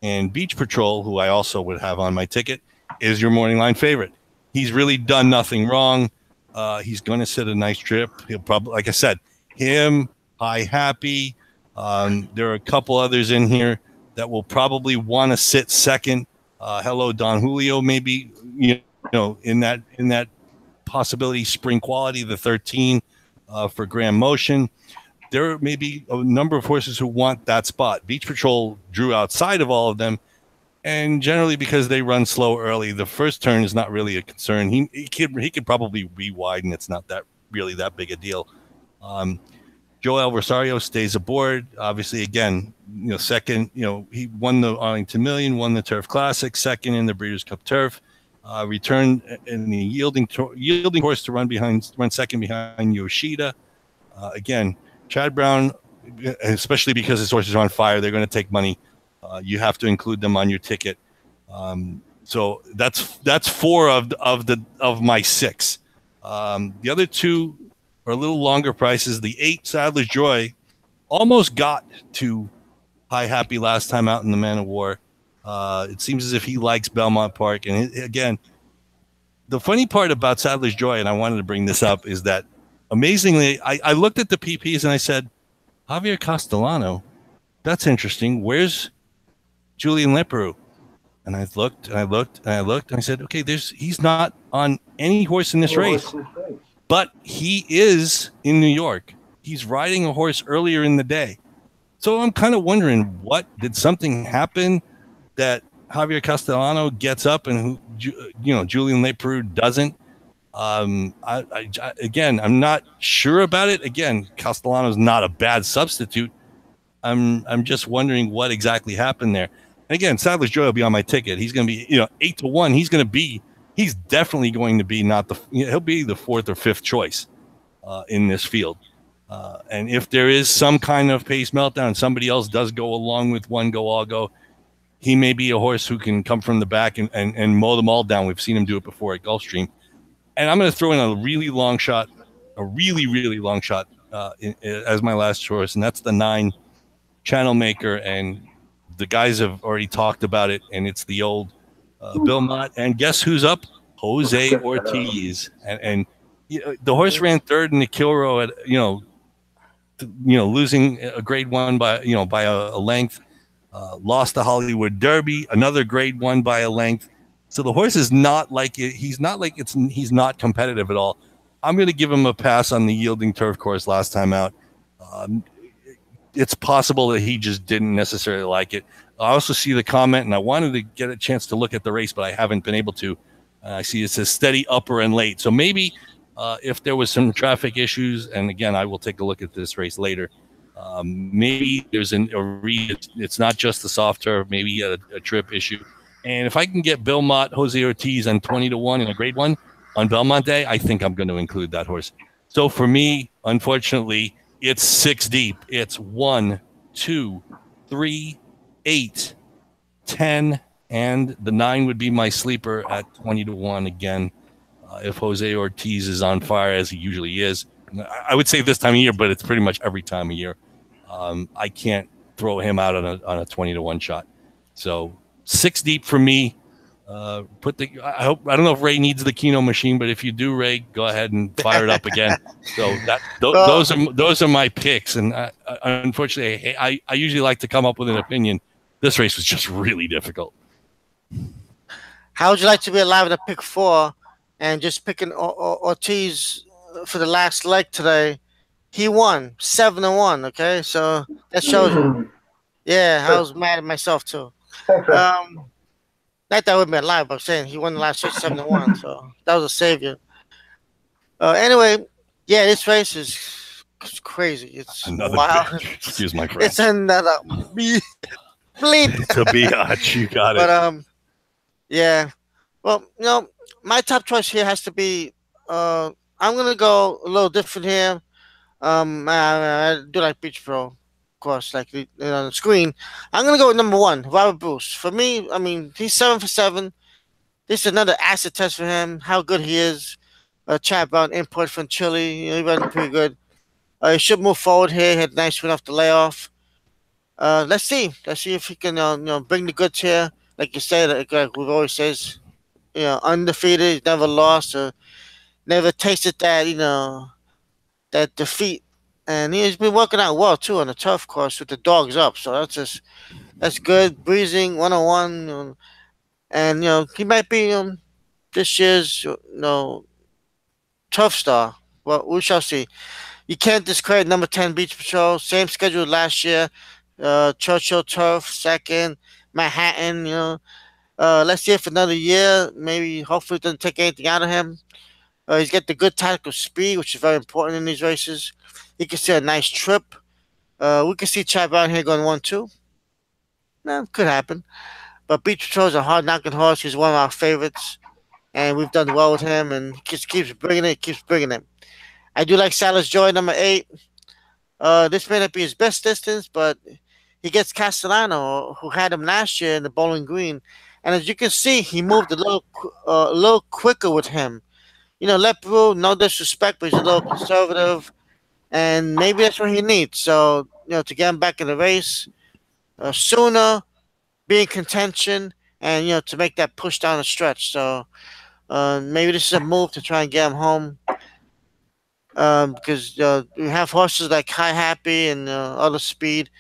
and Beach Patrol, who I also would have on my ticket, is your morning line favorite. He's really done nothing wrong. He's going to sit a nice trip. He'll probably, like I said, him, High Happy. There are a couple others in here that will probably want to sit second. Hello, Don Julio, maybe, in that possibility. Spring Quality, the 13 for Graham Motion. There may be a number of horses who want that spot. Beach Patrol drew outside of all of them, and generally because they run slow early, the first turn is not really a concern. He could probably re-widen. It's not that big a deal. Joel Rosario stays aboard. Obviously, again, second. He won the Arlington Million, won the Turf Classic, second in the Breeders' Cup Turf. Returned in the yielding horse to run second behind Yoshida. Again, Chad Brown, especially because his horses are on fire, they're going to take money. You have to include them on your ticket. So that's 4 of my 6. The other 2 are a little longer prices. The 8 Sadler's Joy almost got to High Happy last time out in the Man of War. It seems as if he likes Belmont Park. And again, the funny part about Sadler's Joy, and I wanted to bring this up, is that amazingly, I looked at the PPs and I said, Javier Castellano, that's interesting. Where's Julian Leperoux? And I looked and I looked and I looked and I said, okay, he's not on any horse in this race, but he is in New York. He's riding a horse earlier in the day. So I'm kind of wondering, did something happen that Javier Castellano gets up and Julian Leperoux doesn't? Again, I'm not sure about it. Again, Castellano's not a bad substitute. I'm just wondering what exactly happened there. And again, Sadler's Joy will be on my ticket. He's going to be, 8 to 1. He's going to be he's definitely going to be he'll be the fourth or fifth choice in this field. And if there is some kind of pace meltdown, somebody else does go along with one go all go, he may be a horse who can come from the back and mow them all down. We've seen him do it before at Gulfstream. And I'm going to throw in a really long shot as my last choice, and that's the 9 Channel Maker. And the guys have already talked about it, and it's the old Belmont. And guess who's up? Jose Ortiz. And the horse ran third in the Kilrow at losing a grade 1 by a length. Lost the Hollywood Derby, another grade 1 by a length. So the horse is not like it. He's not competitive at all. I'm going to give him a pass on the yielding turf course last time out. It's possible that he just didn't necessarily like it. I also see the comment, and I wanted to get a chance to look at the race, but I haven't been able to. I see it says steady upper and late. So maybe if there was some traffic issues, and again, I will take a look at this race later. Maybe there's it's not just the soft turf, maybe a trip issue. And if I can get Belmont Jose Ortiz on 20-1 in a grade 1 on Belmont Day, I think I'm going to include that horse. So for me, unfortunately, it's 6 deep. It's 1, 2, 3, 8, 10, and the 9 would be my sleeper at 20-1 again. If Jose Ortiz is on fire, as he usually is, I would say this time of year, but it's pretty much every time of year. I can't throw him out on a 20-1 shot. So 6 deep for me. I don't know if Ray needs the Keno machine, but if you do, Ray, go ahead and fire it up again. So those are my picks, and unfortunately, I usually like to come up with an opinion. This race was just really difficult. How would you like to be alive to pick 4 and just picking Ortiz for the last leg today? He won 7-1. Okay, so that shows you. Yeah, I was mad at myself too. Not that I would be alive, but I'm saying he won the last 7-1, so that was a savior. Anyway, yeah, this race is crazy. It's another wild. Bitch. Excuse my French. It's another bleep. To be hot, you got it. But yeah. Well, my top choice here has to be. I'm gonna go a little different here. I do like Beach Pro, of course, like on the screen. I'm gonna go with number 1, Robert Bruce. For me, I mean, he's 7 for 7. This is another acid test for him. How good he is. Chat about import from Chile. He ran pretty good. He should move forward here. He had a nice win off the layoff. Let's see. Let's see if he can, bring the goods here. Like you said, like we've always says, undefeated, never lost, or never tasted that, that defeat. And he's been working out well too on the turf course with the dogs up. So that's good. Breezing 101, and he might be this year's turf star. Well, we shall see. You can't discredit number 10 Beach Patrol. Same schedule last year. Churchill Turf second. Manhattan. Let's see if another year. Maybe hopefully it doesn't take anything out of him. He's got the good tactical speed, which is very important in these races. He can see a nice trip. We can see Chad Brown here going 1-2. Could happen. But Beach Patrol is a hard knocking horse. He's one of our favorites. And we've done well with him. And he just keeps bringing it. I do like Salas Joy, number 8. This may not be his best distance, but he gets Castellano, who had him last year in the Bowling Green. And as you can see, he moved a little quicker with him. Leproux, no disrespect, but he's a little conservative. And maybe that's what he needs. So, to get him back in the race sooner, be in contention, and, to make that push down the stretch. So, maybe this is a move to try and get him home. Because we have horses like High Happy and other speed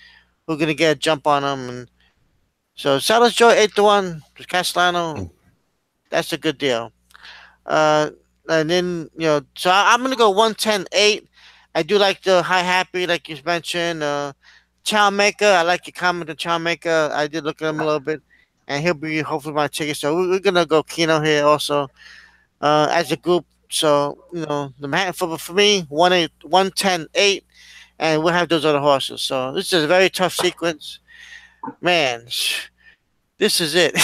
who are going to get a jump on them. And so, Salas Joy 8-1 with Castellano, that's a good deal. And then, so I'm going to go 110-8. I do like the High Happy, like you mentioned. Chow Maker, I like your comment on Chow Maker. I did look at him a little bit, and he'll be hopefully my ticket. So we're going to go Keno here also as a group. So, the Manhattan Football for me, 110-8, and we'll have those other horses. So this is a very tough sequence. Man, this is it.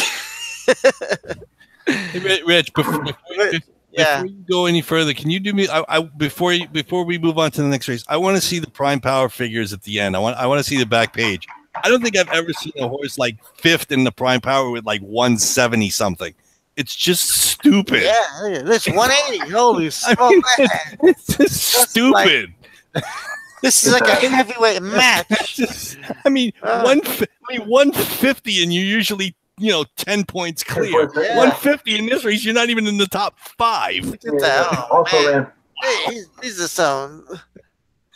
Hey, Rich, before you go any further, can you do me? Before we move on to the next race, I want to see the prime power figures at the end. I want to see the back page. I don't think I've ever seen a horse like fifth in the prime power with like 170 something. It's just stupid. Yeah, it's 180. Holy smoke! I mean, it's just stupid. This is like a heavyweight match. I mean, 150, and you're usually 10 points clear. 150 in this race, you're not even in the top 5. Look at that. Also, man. These are some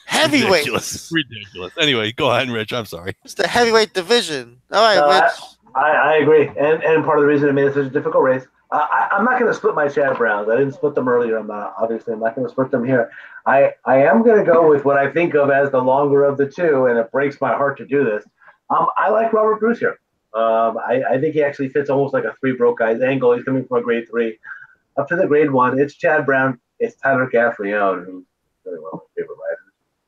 heavyweights. Ridiculous. Anyway, go ahead, Rich. I'm sorry. It's the heavyweight division. All right, Rich. I agree, and part of the reason it made it such a difficult race. I'm not going to split my Chad Browns. I didn't split them earlier. I'm not going to split them here. I am going to go with what I think of as the longer of the two, and it breaks my heart to do this. I like Robert Bruce here. I think he actually fits almost like a three broke guy's angle. He's coming from a grade 3 up to the grade 1. It's Chad Brown. It's Tyler Gaffleone, who's very well my favorite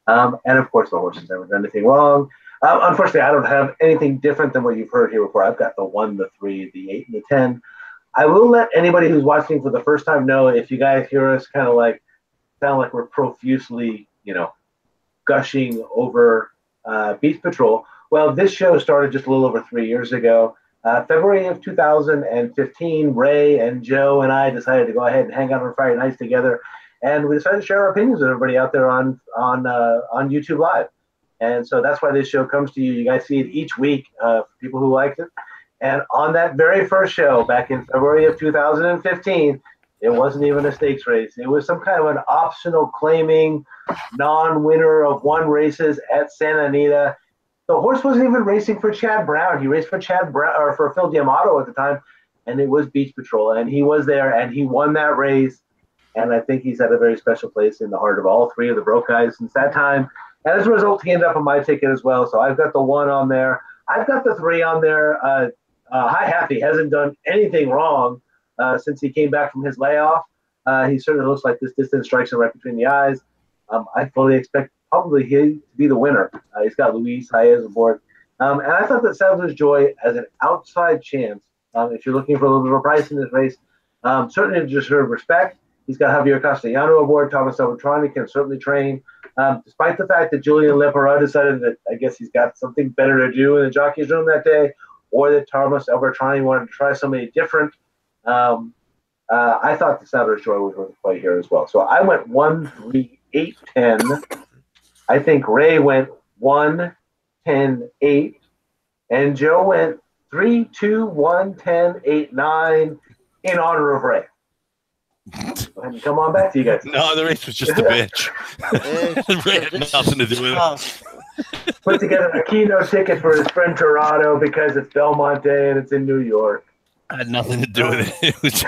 rider. And of course, the horse has never done anything wrong. Unfortunately, I don't have anything different than what you've heard here before. I've got the 1, the 3, the 8, and the 10. I will let anybody who's watching for the first time know if you guys hear us kind of like sound like we're profusely, gushing over Beast Patrol. Well, this show started just a little over 3 years ago. February of 2015, Ray and Joe and I decided to go ahead and hang out on Friday nights together, and we decided to share our opinions with everybody out there on YouTube Live. And so that's why this show comes to you. You guys see it each week for people who liked it. And on that very first show back in February of 2015, it wasn't even a stakes race. It was some kind of an optional claiming non-winner of 1 races at Santa Anita. The horse wasn't even racing for Chad Brown. He raced for Chad Brown or for Phil D'Amato at the time, and it was Beach Patrol. And he was there, and he won that race. And I think he's had a very special place in the heart of all 3 of the broke guys since that time. And as a result, he ended up on my ticket as well. So I've got the 1 on there. I've got the 3 on there. High Happy hasn't done anything wrong since he came back from his layoff. He certainly looks like this distance strikes him right between the eyes. I fully expect probably he to be the winner. He's got Luis Saez aboard. And I thought that Sadler's Joy as an outside chance, if you're looking for a little bit of a price in this race, certainly deserve respect. He's got Javier Castellano aboard. Thomas Salvatroni can certainly train. Despite the fact that Julian Lepera decided that I guess he's got something better to do in the jockey's room that day, or that Thomas Albertrani wanted to try somebody different. I thought the Sadler's Joy was worth a play here as well. So I went 1, 3, 8, 10. I think Ray went 1, 10, 8. And Joe went 3, 2, 1, 10, 8, 9 in honor of Ray. Go ahead and come on back to you guys. No, the race was just a bitch. Ray had nothing to do with it. Put together a keynote ticket for his friend Torado because it's Belmont Day and it's in New York. Had nothing to do with it. It was just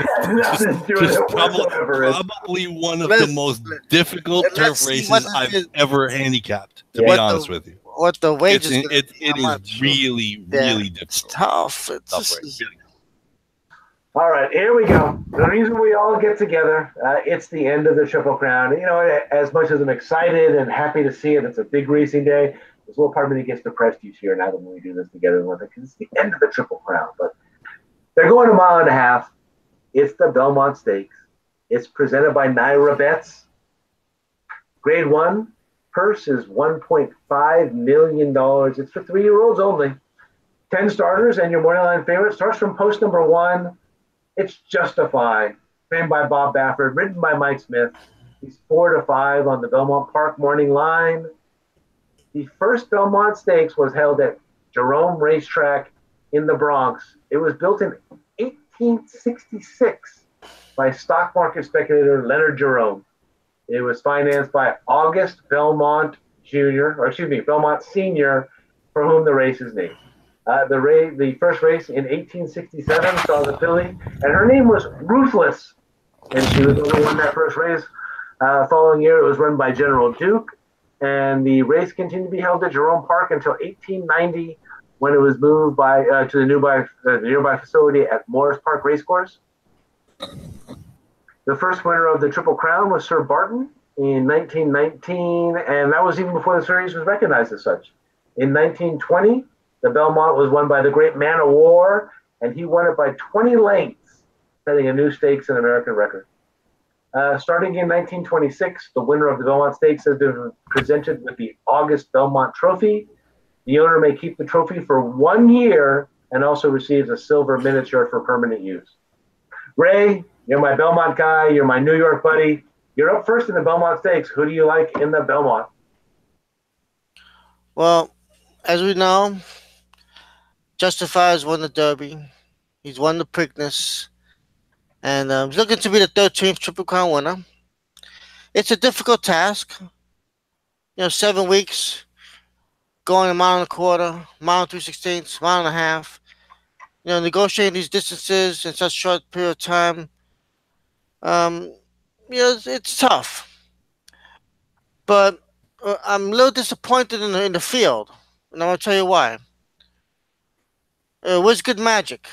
probably one of the most difficult turf races I've ever handicapped, to be honest with you. What the wages? It is really, really difficult. It's tough. All right, here we go. The reason we all get together, it's the end of the Triple Crown. As much as I'm excited and happy to see it, it's a big racing day. There's a little part of me that gets depressed each year now that we do this together because it's the end of the Triple Crown. But they're going a mile and a half. It's the Belmont Stakes. It's presented by Naira Bets. Grade 1, purse is $1.5 million. It's for 3-year-olds only. 10 starters, and your morning line favorite starts from post number 1. It's Justify, trained by Bob Baffert, written by Mike Smith. He's 4 to 5 on the Belmont Park morning line. The first Belmont Stakes was held at Jerome Racetrack in the Bronx. It was built in 1866 by stock market speculator Leonard Jerome. It was financed by August Belmont Belmont Sr., for whom the race is named. The first race in 1867 saw the filly, and her name was Ruthless, and she was the one who won that first race. Following year, it was run by General Duke, and the race continued to be held at Jerome Park until 1890, when it was moved to the nearby facility at Morris Park Racecourse. The first winner of the Triple Crown was Sir Barton in 1919, and that was even before the series was recognized as such. In 1920, the Belmont was won by the great Man of War, and he won it by 20 lengths. setting a new stakes and American record. Starting in 1926, the winner of the Belmont Stakes has been presented with the August Belmont Trophy. The owner may keep the trophy for 1 year and also receives a silver miniature for permanent use. Ray, you're my Belmont guy. You're my New York buddy. You're up first in the Belmont Stakes. Who do you like in the Belmont? Well, as we know, Justify has won the Derby. He's won the Preakness, and he's looking to be the 13th Triple Crown winner. It's a difficult task. 7 weeks, going a mile and a quarter, mile and 3/16, mile and a half. Negotiating these distances in such a short period of time. Um, it's tough. But I'm a little disappointed in the field, and I'm gonna tell you why. Where's Good Magic?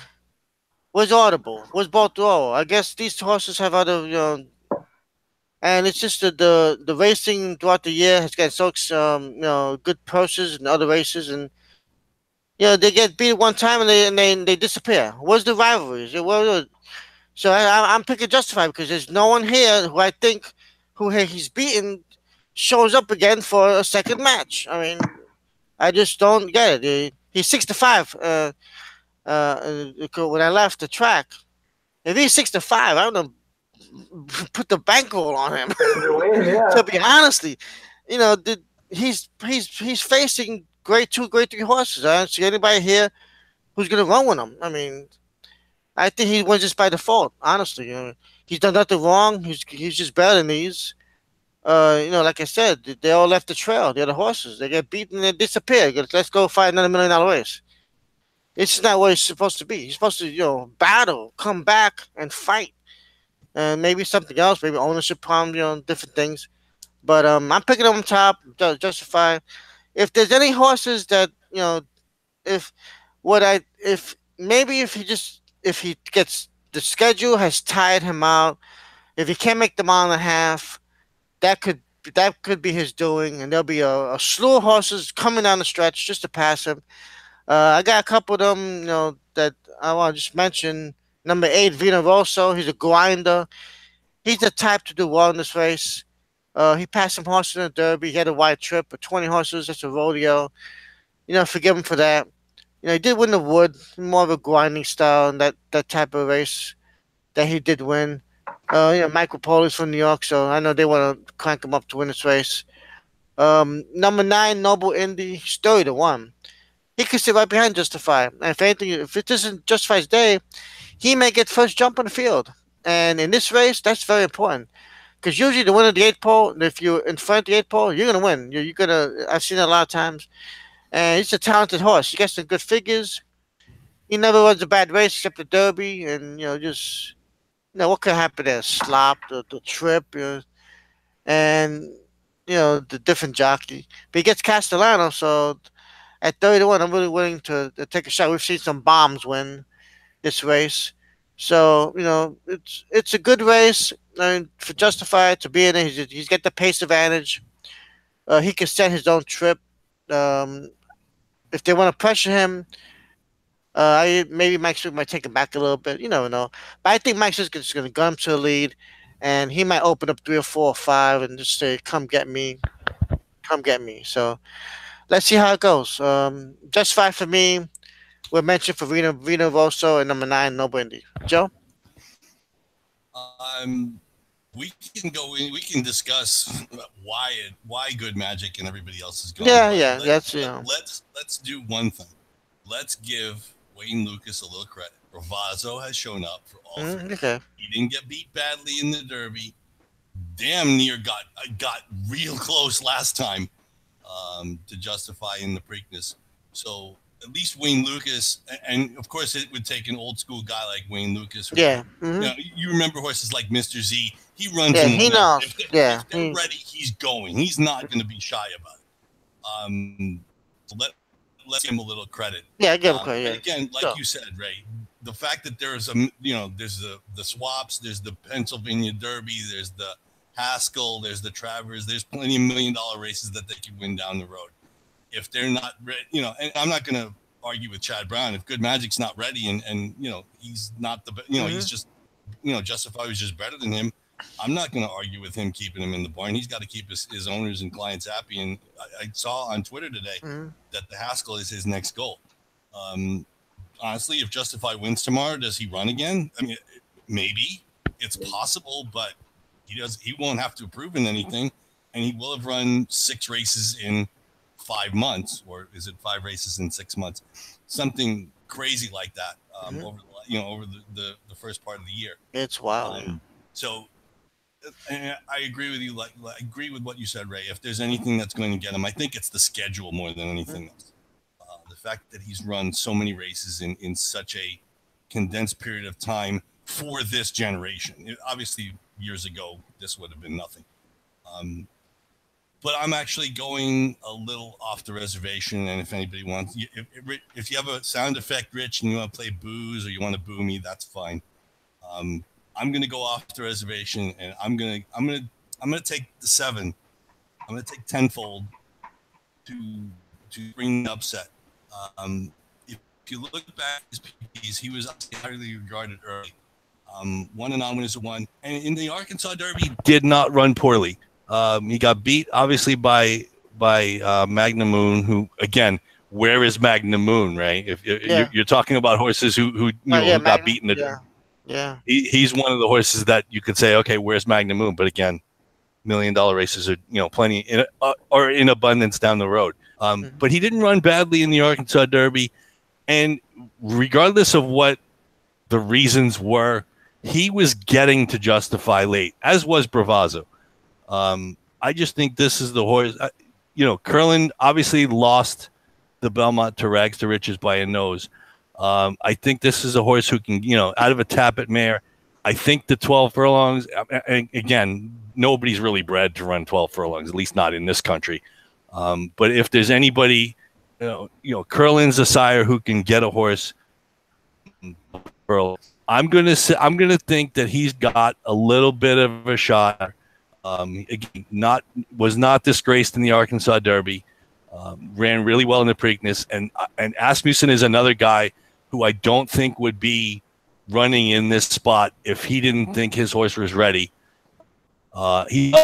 Where's Audible? Where's Baltimore? I guess these horses have other, and it's just the racing throughout the year has got so good purses and other races, and they get beat one time and they disappear. Where's the rivalries? So I'm picking Justified because there's no one here who I think who he's beaten shows up again for a second match. I mean, I just don't get it. He's 65. When I left the track, if he's 65, I'm gonna put the bankroll on him. Yeah. To be honestly, he's facing two grade three horses. I don't see anybody here who's gonna run with him. I mean, I think he wins just by default. Honestly, he's done nothing wrong. He's just better than these. Like I said, they all left the trail. The other horses, they get beaten and they disappear. Let's go fight another $1 million race. It's not what he's supposed to be. He's supposed to, battle, come back, and fight. And maybe something else, maybe ownership problem, different things. But I'm picking him on top, Justify. If there's any horses that if if he gets the schedule has tired him out, if he can't make the mile and a half, that could be his doing, and there'll be a slew of horses coming down the stretch just to pass him. I got a couple of them, that I want to just mention. Number 8, Vino Rosso. He's a grinder. He's the type to do well in this race. He passed some horses in the Derby. He had a wide trip, but 20 horses, that's a rodeo. Forgive him for that. He did win the Wood, more of a grinding style, and that type of race that he did win. Michael Poli's from New York, so I know they want to crank him up to win this race. Number 9, Noble Indy, he's 30-1. He could sit right behind Justify. And if anything, if it isn't Justify's day, he may get first jump on the field. And in this race, that's very important. Because usually the winner of the 8th pole, if you're in front of the 8th pole, you're going to win. You're gonna. I've seen it a lot of times. And he's a talented horse. He gets some good figures. He never runs a bad race except the Derby. And, what could happen there? Slop, the trip, and, the different jockey. But he gets Castellano, so at 30-1, I'm really willing to take a shot. We've seen some bombs win this race. So, it's a good race. For Justify to be in it, he's got the pace advantage. He can set his own trip. If they want to pressure him, maybe Mike Swift might take him back a little bit. You never know. But I think Mike Swift is going to gun him to the lead, and he might open up 3 or 4 or 5 and just say, "Come get me, come get me." So let's see how it goes. Justify for me. We're mentioned for Vino Rosso and number 9, Noble Indy. Joe? We can go in. We can discuss why Good Magic and everybody else is going. Yeah. Let's do one thing. Let's give Wayne Lucas a little credit. Bravazzo has shown up for all 3. Okay. He didn't get beat badly in the Derby. Damn near got real close last time to Justify in the Preakness. So at least Wayne Lucas, and of course it would take an old school guy like Wayne Lucas. Yeah. You remember horses like Mr. Z. He runs. Yeah, he knows. If they're ready, he's going. He's not going to be shy about it. So let's give him a little credit. Yeah, I give him credit. And again, like you said, Ray, the fact that there's there's the swaps, there's the Pennsylvania Derby, there's the Haskell, there's the Travers, there's plenty of $1 million races that they can win down the road. If they're not ready, and I'm not going to argue with Chad Brown. If Good Magic's not ready and he's not he's just Justify was just better than him, I'm not going to argue with him keeping him in the barn. He's got to keep his owners and clients happy. And I saw on Twitter today that the Haskell is his next goal. Honestly, if Justify wins tomorrow, does he run again? I mean, maybe it's possible, but he won't have to prove in anything, and he will have run 6 races in 5 months, or is it 5 races in 6 months? Something crazy like that over the first part of the year. It's wild. So I agree with you. I agree with what you said, Ray. If there's anything that's going to get him, I think it's the schedule more than anything else. The fact that he's run so many races in such a condensed period of time for this generation. Obviously, years ago, this would have been nothing. But I'm actually going a little off the reservation, and if anybody wants, if you have a sound effect, Rich, and you want to play booze or you want to boo me, that's fine. I'm going to go off the reservation, and I'm going to take the 7. I'm going to take tenfold to bring the upset. If you look back at his PPs, he was highly regarded early. Won an ominous one, and in the Arkansas Derby, did not run poorly. He got beat obviously by Magnum Moon, who again, where is Magnum Moon, right? If you're talking about horses who got beaten, he's one of the horses that you could say, okay, where's Magnum Moon? But again, $1 million races are plenty in abundance down the road. But he didn't run badly in the Arkansas Derby, and regardless of what the reasons were, he was getting to Justify late, as was Bravazzo. I just think this is the horse. Curlin obviously lost the Belmont to Rags to Riches by a nose. I think this is a horse who can, out of a Tappet mare. I think the 12 furlongs, and again, nobody's really bred to run 12 furlongs, at least not in this country. But if there's anybody, Curlin's a sire who can get a horse. I'm gonna think that he's got a little bit of a shot. Again, was not disgraced in the Arkansas Derby. Ran really well in the Preakness, and Asmussen is another guy who I don't think would be running in this spot if he didn't think his horse was ready. He's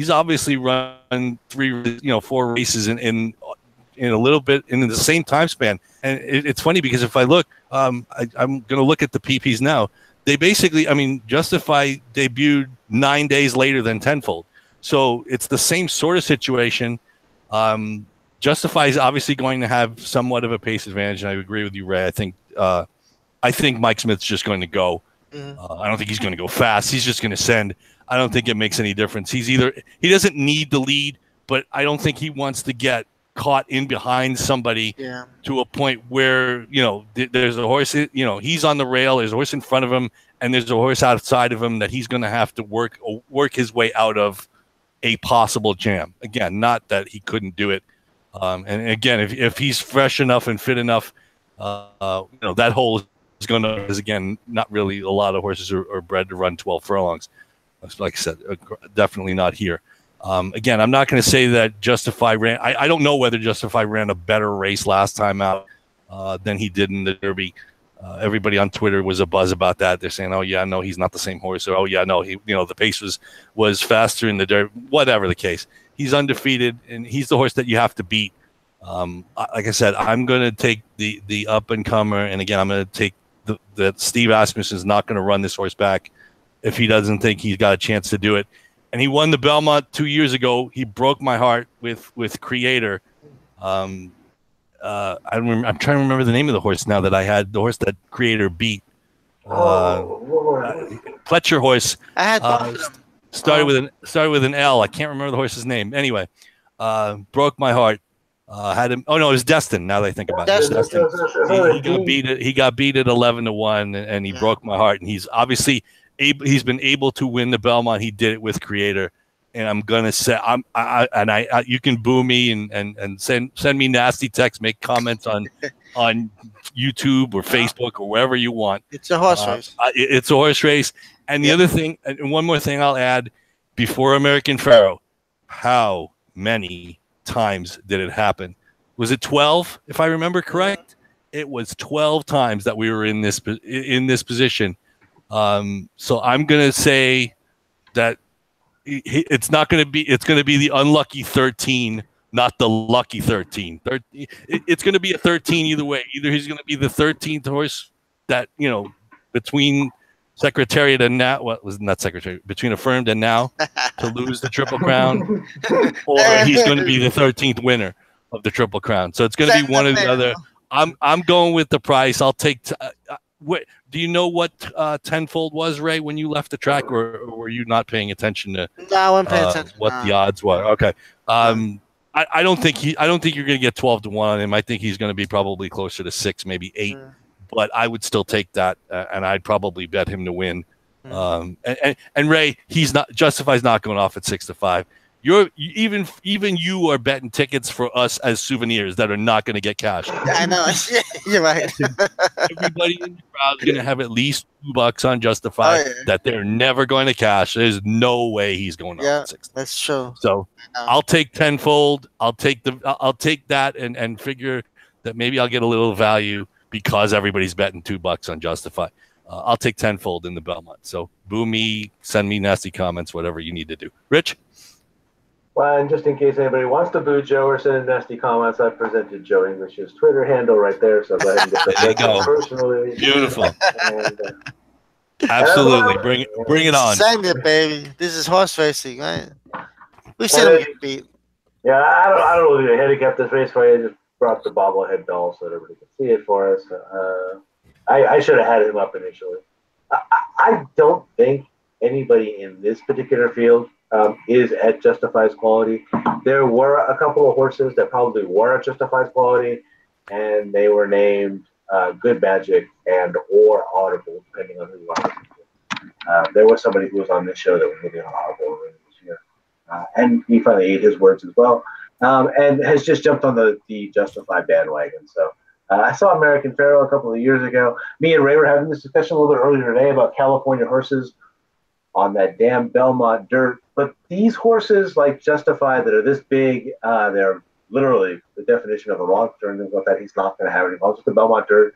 obviously run 4 races in a little bit in the same time span. And it's funny because if I look, I'm going to look at the PPs now. They basically, Justify debuted 9 days later than Tenfold. So it's the same sort of situation. Justify is obviously going to have somewhat of a pace advantage. And I agree with you, Ray. I think Mike Smith's just going to go. I don't think he's going to go fast. He's just going to send. I don't think it makes any difference. He doesn't need the lead, but I don't think he wants to get caught in behind somebody to a point where, there's a horse, he's on the rail, there's a horse in front of him, and there's a horse outside of him that he's going to have to work his way out of a possible jam. Again, not that he couldn't do it. And again, if he's fresh enough and fit enough, that hole is going to, because again, not really a lot of horses are bred to run 12 furlongs. Like I said, definitely not here. Again, I'm not going to say that Justify ran. I don't know whether Justify ran a better race last time out than he did in the Derby. Everybody on Twitter was abuzz about that. They're saying, "Oh yeah, no, he's not the same horse." Or, "Oh yeah, no, the pace was faster in the Derby." Whatever the case, he's undefeated, and he's the horse that you have to beat. Like I said, I'm going to take the up and comer, and again, I'm going to take that Steve Asmussen is not going to run this horse back if he doesn't think he's got a chance to do it. And he won the Belmont 2 years ago. He broke my heart with Creator. I'm trying to remember the name of the horse now that I had. The horse that Creator beat. Pletcher horse. I had both of them. Started with an L. I can't remember the horse's name. Anyway, broke my heart. Had him. Oh no, it was Destin. Now that I think about it, Destin. He got beat at 11-1, and he broke my heart. And he's obviously he's been able to win the Belmont. He did it with Creator, and I'm gonna say you can boo me and send me nasty texts, make comments on YouTube or Facebook or wherever you want. It's a horse race. It's a horse race. And the other thing, and one more thing I'll add before American Pharaoh, how many times did it happen? Was it 12? If I remember correct, it was 12 times that we were in this position So I'm gonna say that it's not gonna be. It's gonna be the unlucky 13, not the lucky 13. It's gonna be a 13 either way. Either he's gonna be the 13th horse that between Secretariat and now, what was not Secretariat, between Affirmed and now to lose the Triple Crown, or he's going to be the 13th winner of the Triple Crown. So it's going to be one or the other. I'm going with the price. I'll take. Do you know what tenfold was, Ray, when you left the track, or were you not paying attention to? No, I wasn't paying attention. What the odds were? Okay. I don't think you're going to get 12 to 1 on him. I think he's going to be probably closer to 6, maybe 8. But I would still take that, and I'd probably bet him to win. And Ray, Justify's not going off at 6 to 5. Even you are betting tickets for us as souvenirs that are not going to get cashed. I know. You're right. Everybody in the crowd is going to have at least $2 on Justify that they're never going to cash. There's no way he's going off at 6. That's true. So I'll take tenfold. I'll take that and figure that maybe I'll get a little value because everybody's betting $2 on Justify. I'll take tenfold in the Belmont. So boo me, send me nasty comments, whatever you need to do. Rich? Well, and just in case anybody wants to boo Joe or send in nasty comments, I've presented Joe English's Twitter handle right there. So go ahead and get that personally. Beautiful. Absolutely. Bring it on. Send it, baby. This is horse racing, right? We see them get beat. Yeah, I don't really handicap this race for you. I just brought the bobblehead doll so that everybody can see it for us. I should have had him up initially. I don't think anybody in this particular field is at Justify's quality. There were a couple of horses that probably were at Justify's quality, and they were named Good Magic and or Audible, depending on who you are. There was somebody who was on this show that was really on Audible this year. And he finally ate his words as well. And has just jumped on the Justify bandwagon. So I saw American Pharaoh a couple of years ago. Me and Ray were having this discussion a little bit earlier today about California horses on that damn Belmont dirt. But these horses like Justify that are this big, they're literally the definition of a monster and things like that. He's not going to have any problems with the Belmont dirt.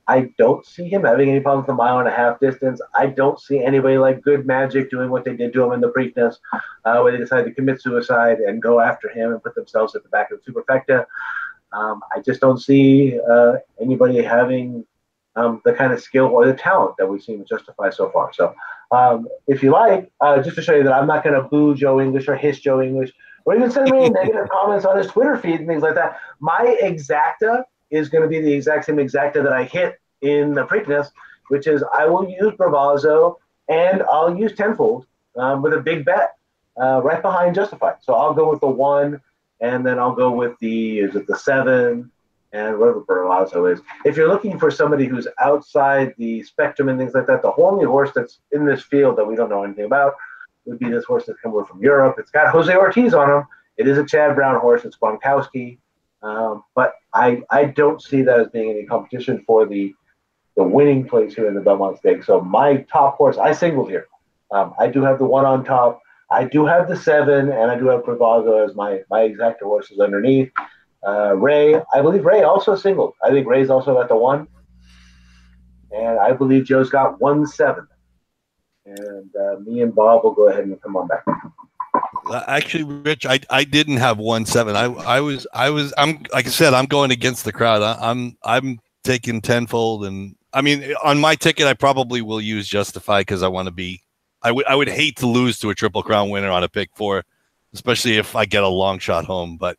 I don't see him having any problems with the 1.5 mile distance. I don't see anybody like Good Magic doing what they did to him in the Preakness, where they decided to commit suicide and go after him and put themselves at the back of the Superfecta. I just don't see anybody having the kind of skill or the talent that we've seen with Justify so far. So if you like, just to show you that I'm not going to boo Joe English or hiss Joe English, or even send me negative comments on his Twitter feed and things like that. My exacta is going to be the exact same exacta that I hit in the Preakness, which is I will use Bravazzo and I'll use tenfold with a big bet right behind Justify. So I'll go with the 1, and then I'll go with the 7, and whatever Bravazzo is. If you're looking for somebody who's outside the spectrum and things like that, the only horse that's in this field that we don't know anything about would be this horse that's come over from Europe. It's got Jose Ortiz on him. It is a Chad Brown horse. It's Gronkowski. But I don't see that as being any competition for the winning place here in the Belmont Stakes. So my top horse, I singled here. I do have the 1 on top. I do have the 7, and I do have Bravazzo as my exacta horses underneath. Ray, I believe Ray also singled. I think Ray's also got the 1. And I believe Joe's got 1-7. And me and Bob will go ahead and come on back. Actually, Rich, I didn't have 1-7. I'm like I said, I'm going against the crowd. I'm taking tenfold, and I mean on my ticket I probably will use Justify because I want to be. I would hate to lose to a Triple Crown winner on a pick 4, especially if I get a long shot home. But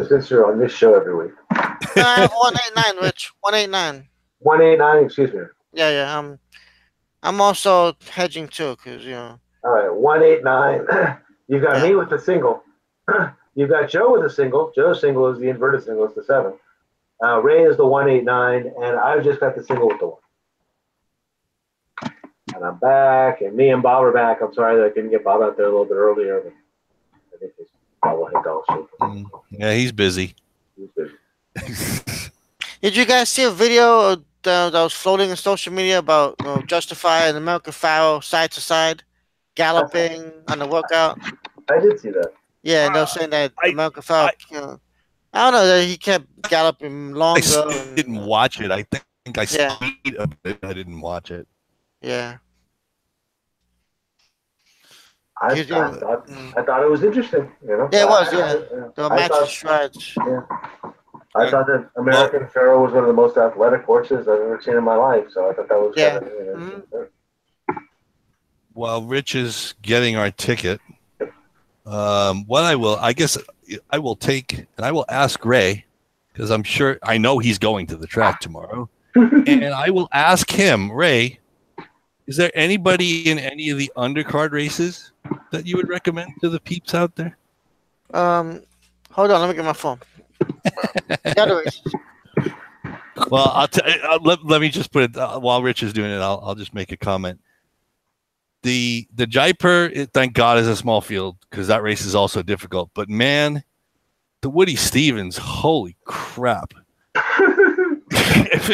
since you're on this show every week. I have 189, Rich. 189. 189. Excuse me. Yeah. I'm also hedging too, because All right, 189. You've got me with the single. You've got Joe with a single. Joe's single is the inverted single. It's the 7. Ray is the 189, and I've just got the single with the 1. And I'm back, and me and Bob are back. I'm sorry that I couldn't get Bob out there a little bit earlier. But I think his bobblehead doll shape. Yeah, he's busy. He's busy. Did you guys see a video that was floating in social media about Justify and American Pharaoh side to side, galloping on the workout? I did see that. Yeah, and they were saying that American Pharaoh. I don't know that he kept galloping longer. I didn't watch it. I think I saw it, but I didn't watch it. Yeah. I thought it was interesting. You know. Yeah, it was. Yeah, the I match thought, was stretch. yeah. I thought that American Pharaoh was one of the most athletic horses I've ever seen in my life. So I thought that was kind of While Rich is getting our ticket, I guess I will take and I will ask Ray, because I know he's going to the track tomorrow, and I will ask him, Ray, is there anybody in any of the undercard races that you would recommend to the peeps out there? Hold on, let me get my phone. The other races. Well, let me just put it while Rich is doing it. I'll just make a comment. The Jaipur, thank God, is a small field because that race is also difficult. But man, the Woody Stevens, holy crap! if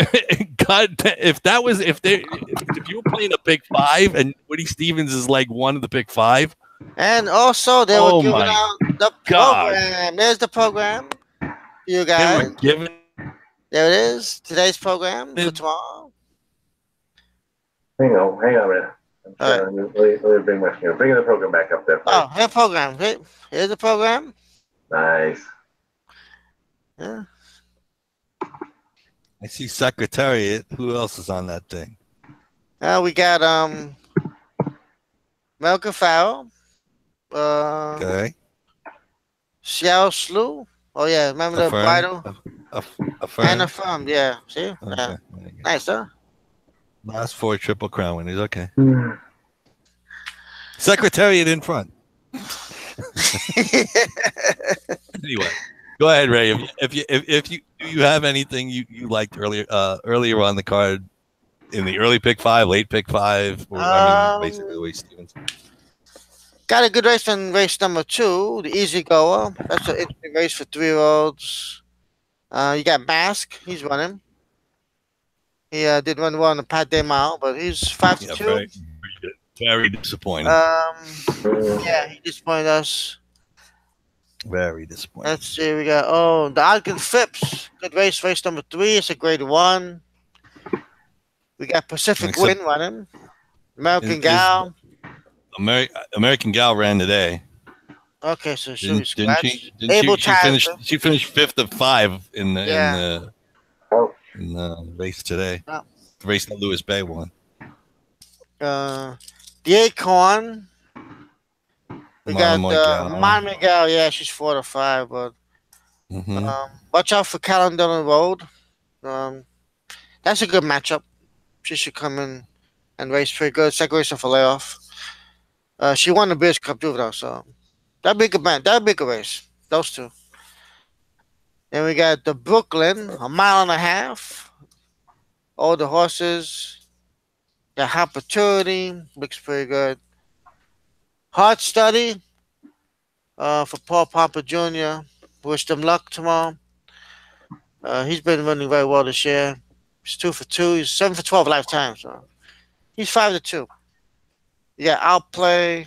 you were playing a Big Five and Woody Stevens is like one of the Big Five, and also they were giving out the program. There's the program, you guys. There it is. Today's program for tomorrow. Hang on, man. Let me bring the program back up there. Oh, here's the program. Here's the program. Nice. Yeah. I see Secretariat. Who else is on that thing? We got Malcolm Farrell. Okay. Xiao Slu. Oh yeah, remember the bridle? And Affirmed, yeah. See? Okay. Yeah. Nice, huh? Last 4 Triple Crown winners. Okay. Secretariat in front. Anyway, go ahead, Ray. If you have anything you liked earlier on the card in the early pick 5, late pick 5, or basically the way Stevens. Got a good race on race number 2, the Easy Goer. That's an interesting race for 3-year-olds. You got Mask. He's running. He did run well on the Pat Day Mile, but he's 5-2. Very disappointing. Yeah, he disappointed us. Very disappointing. Let's see. We got the Ogden Phipps. Good race number 3. It's a grade 1. We got Pacific Wind running. American Gal. American Gal ran today. Okay, so she didn't she finished 5th of 5 in the race today. The race that Lewis Bay won. The Acorn. We got Mama Gal. Yeah, she's 4 to 5, but watch out for Calendar Road. That's a good matchup. She should come in and race pretty good. Second race of a layoff. She won the British Cup Juvenile, so that'd be a good match. That'd be a good race. Those two. Then we got the Brooklyn, 1.5 miles. All the horses. The Opportunity looks pretty good. Heart Study for Paul Pompa Jr. Wish them luck tomorrow. He's been running very well this year. He's 2 for 2. He's 7 for 12 lifetime. So he's 5 to 2. You got Outplay,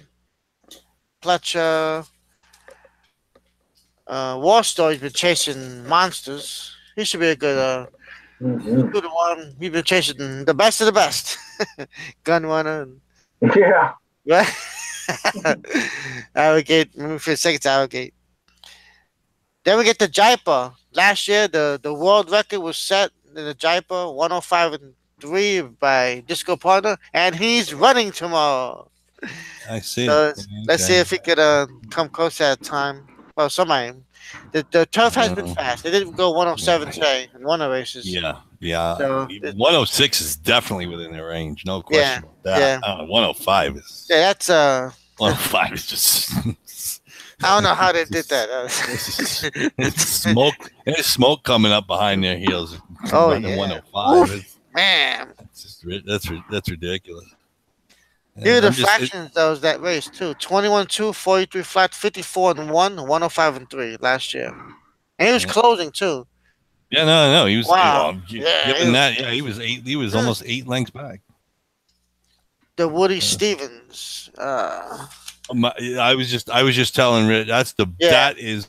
Pletcher. War Story's been chasing monsters. He should be a good good one. He's been chasing the best of the best. Gun runner. Yeah. Right? Arrogate. Moving for a second to Arrogate. Then we get the Jaipur. Last year, the world record was set in the Jaipur, 105.3 by Disco Partner, and he's running tomorrow. I see. So let's see if he could come close to that time. Well, somebody. The turf has been fast. They didn't go 107 today in one of the races. Yeah. So 106 is definitely within their range. No question about that. 105 is. Yeah, that's 105 is just. I don't know how they did that. It's smoke. There's smoke coming up behind their heels. Oh yeah. 105. Man. That's ridiculous. Dude, the fractions though, that race too. 21-2, 43 flat, 54-1, 105-3 last year. And he was closing too. Yeah, no. He was he was almost 8 lengths back. The Woody Stevens. I was just telling Rich that is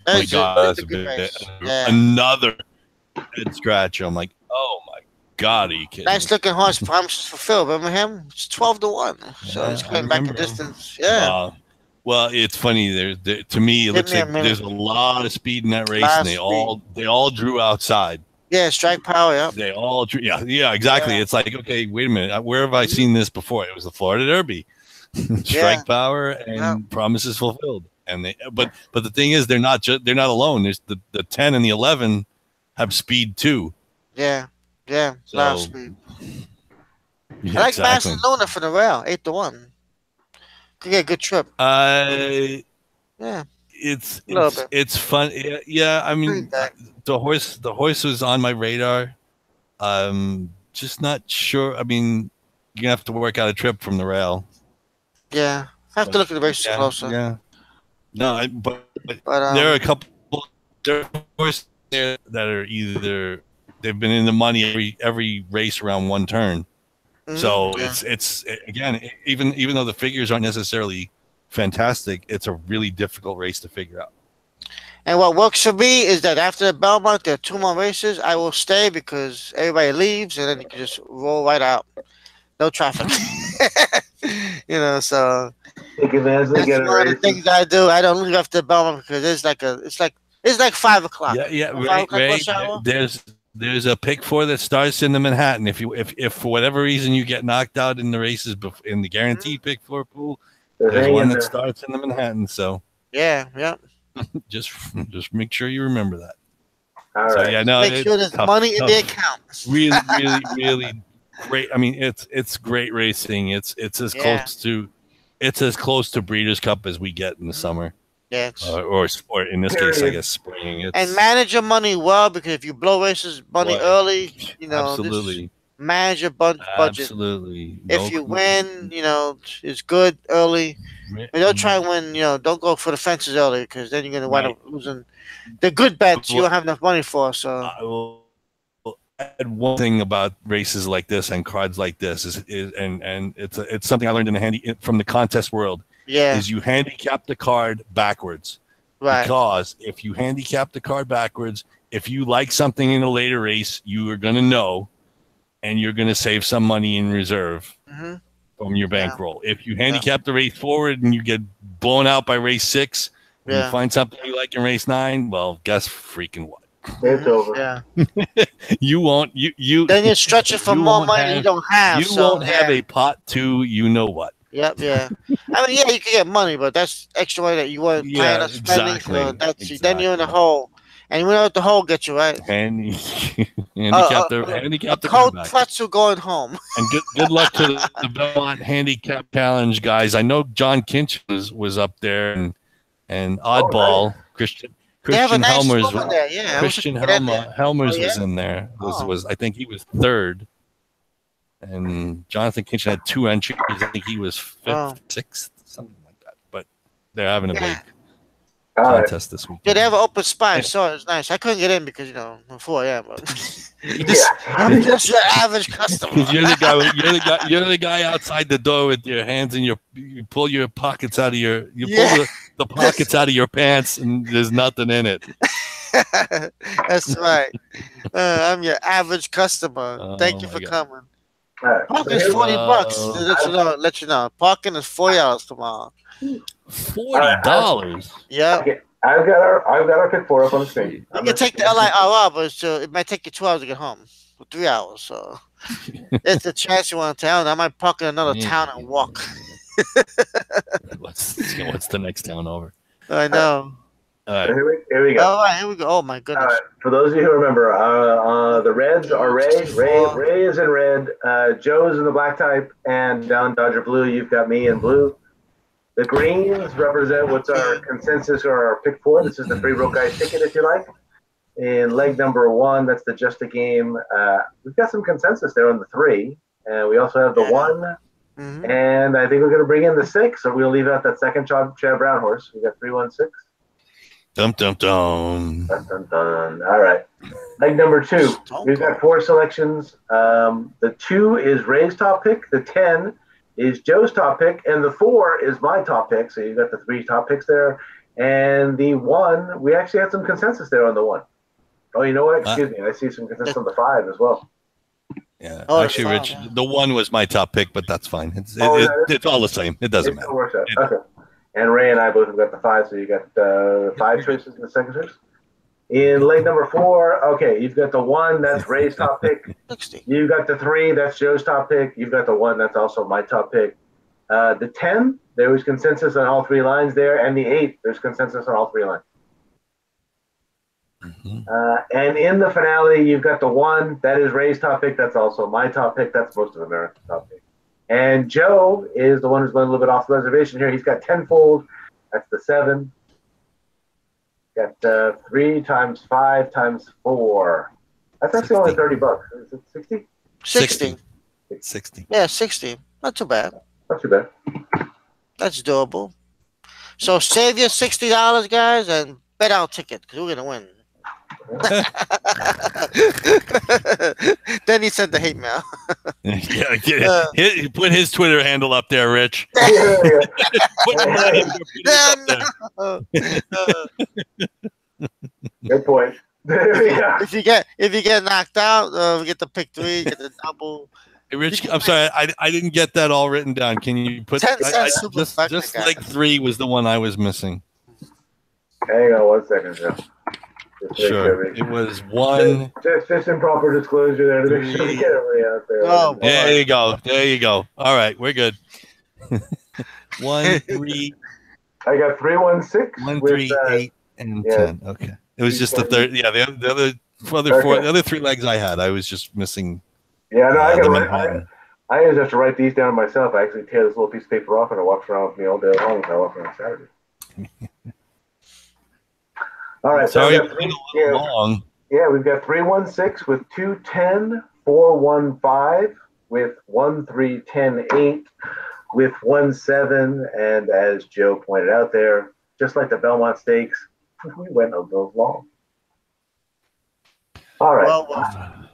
my God, that's a bit, another head scratch. I'm like, oh my God, are you kidding Nice me? looking horse, promises fulfilled. Remember him? It's 12-1. So he's I coming back a remember him. distance. Yeah. Well, it's funny. To me, it Give looks me a like there's minute. a lot of speed in that race, and Last speed. they all drew outside. Yeah, strike power. Yep. They all drew. Yeah, exactly. Yeah. It's like, okay, wait a minute. Where have I seen this before? It was the Florida Derby. Yeah. Strike power and promises fulfilled. And but the thing is, they're not alone. There's the 10 and the 11 have speed too. Yeah. Yeah. So, Last speed. Yeah, I like exactly. Barcelona for the rail, 8-1. Could get a good trip. Yeah, it's fun. Yeah. I mean, the horse was on my radar. Just not sure. I mean, you're gonna have to work out a trip from the rail. Yeah, I have to look at the races closer. Yeah. No, but But there are a couple. There are horses there that are either they've been in the money every race around one turn. So it's again, even though the figures aren't necessarily fantastic, it's a really difficult race to figure out. And what works for me is that after the Belmont, there are 2 more races. I will stay because everybody leaves, and then you can just roll right out. No traffic. So take advantage of that's one of the things I do. I don't leave after the Belmont because it's like 5 o'clock. Yeah, right. There's a pick 4 that starts in the Manhattan. If for whatever reason you get knocked out in the races in the guaranteed pick 4 pool, there's one that starts in the Manhattan. So yeah. just make sure you remember that. All right. Yeah, no, make sure there's money in the account. Really great. I mean, it's great racing. It's as close to Breeders' Cup as we get in the summer. Yeah, or in this case, I guess spring. And manage your money well, because if you blow races money early, absolutely manage your budget. Absolutely. If you win, it's good early. But don't try and win. Don't go for the fences early, because then you're gonna wind up losing the good bets you don't have enough money for. So I will add one thing about races like this and cards like this is it's something I learned from the contest world. Yeah, is you handicap the card backwards. Right. Because if you handicap the card backwards, if you like something in a later race, you are going to know, and you're going to save some money in reserve from your bankroll. If you handicap the race forward and you get blown out by race 6, and you find something you like in race 9, well, guess freaking what? It's over. Yeah. You won't. You then you're stretching for more money you don't have. You won't have a pot to you know what. Yep, yeah. I mean, you can get money, but that's extra money that you weren't planning on spending. Exactly. So then you're in a hole, and you know what the hole gets you, right? And handicap the cold pretzel going home. And good luck to the Belmont Handicap Challenge guys. I know John Kinch was up there, and Oddball Christian Helmers. Christian Helmers was in there. I think he was 3rd. And Jonathan Kinchin had 2 entries. I think he was 5th, 6th, something like that. But they're having a big contest this week. Yeah, they have an open spot, so it's nice. I couldn't get in because I'm 4 a.m. I'm just your average customer. Because you're the guy outside the door with your hands in you pull your pockets out of the pockets out of your pants, and there's nothing in it. That's right. I'm your average customer. Thank you for coming. Parking is $40. Let you know. Parking is $40 tomorrow. $40. Yeah. Okay. I've got our pick 4 up on the screen. You can take the LIRR, but it might take you 2 hours to get home. 3 hours. So it's a chance you want to town. I might park in another town and walk. What's the next town over? I know. All right. Here we go. All right, here we go. Oh my goodness. All right. For those of you who remember, the Reds are Ray. Ray is in red. Joe's in the black type, and down Dodger blue, you've got me in blue. The greens represent what's our consensus or our pick 4. This is the 3 broke guys ticket, if you like. In leg number 1, that's the just a game. We've got some consensus there on the 3, and we also have the 1. And I think we're going to bring in the 6, so we'll leave out that second Chad Brown horse. We got 3-1-6. Dum dum dum. Dun, dun, dun. All right. Leg number 2. We've got 4 selections. The 2 is Ray's top pick. The 10 is Joe's top pick, and the 4 is my top pick. So you've got the 3 top picks there. And the 1, we actually had some consensus there on the 1. Oh, you know what? Excuse me. I see some consensus on the 5 as well. Yeah, Oh, actually, the Rich, five, yeah. the one was my top pick, but that's fine. It's all the same. It doesn't It matter. still works out. Okay. And Ray and I both have got the 5, so you got five choices in the second choice. In leg number 4, okay, you've got the 1, that's Ray's top pick. 60. You got the 3, that's Joe's top pick. You've got the 1, that's also my top pick. The 10, there was consensus on all 3 lines there, and the 8, there's consensus on all 3 lines. And in the finale, you've got the 1, that is Ray's top pick, that's also my top pick, that's most of America's top pick. And Joe is the one who's going a little bit off the reservation here. He's got tenfold, that's the 7. Got 3 times 5 times 4. That's actually 60. only $30. Is it 60? 60. 60. Yeah, 60. Not too bad. Not too bad. That's doable. So save your $60, guys, and bet our ticket because we're gonna win. Then he sent the hate mail. Put his Twitter handle up there, Rich. Yeah. Good point. There we go. If you get knocked out, we get the pick 3, get the double. Hey, Rich, I'm sorry, I didn't get that all written down. Can you put 10 cents super just guy. like 3 was the one I was missing. Hang on 1 second, Joe. Sure. It was 1. Just improper disclosure there to make sure we get everybody out there. Oh, boy. There you go. There you go. All right, we're good. 1, 3. I got 316. 1, with, 3, 8, and yeah. 10. Okay. It was just the third. Yeah, the other four, the other 3 legs I had, I was just missing. Yeah, no, I the got Manhattan. I always have to write these down myself. I actually tear this little piece of paper off and I walk around with me all day long. I walk around Saturday. All right, Sorry, so we went a little long. Yeah, we've got 316 with 210, 415 with 1310 with 17, and as Joe pointed out there, just like the Belmont Stakes, we went a little long. All right. Well,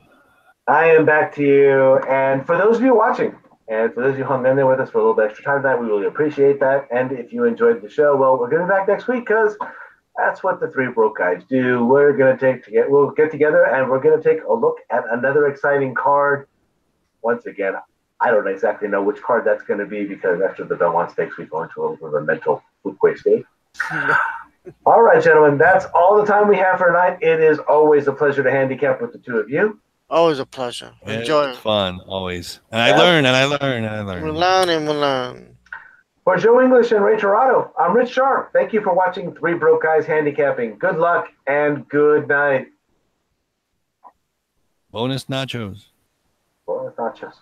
I am back to you. And for those of you watching, and for those of you who hung in there with us for a little bit extra time tonight, we really appreciate that. And if you enjoyed the show, well, we're going to be back next week because that's what the 3 broke guys do. We'll get together and we're going to take a look at another exciting card. Once again, I don't exactly know which card that's going to be because after the Belmont Stakes, we go into a little bit of a mental food state. All right, gentlemen, that's all the time we have for tonight. It is always a pleasure to handicap with the 2 of you. always a pleasure. Enjoy It's fun, always. And I learn, and I learn, and I learn. We learn and we learn. For Joe English and Ray Torado, I'm Rich Sharp. Thank you for watching 3 Broke Guys Handicapping. Good luck and good night. Bonus nachos. Well, it's not just.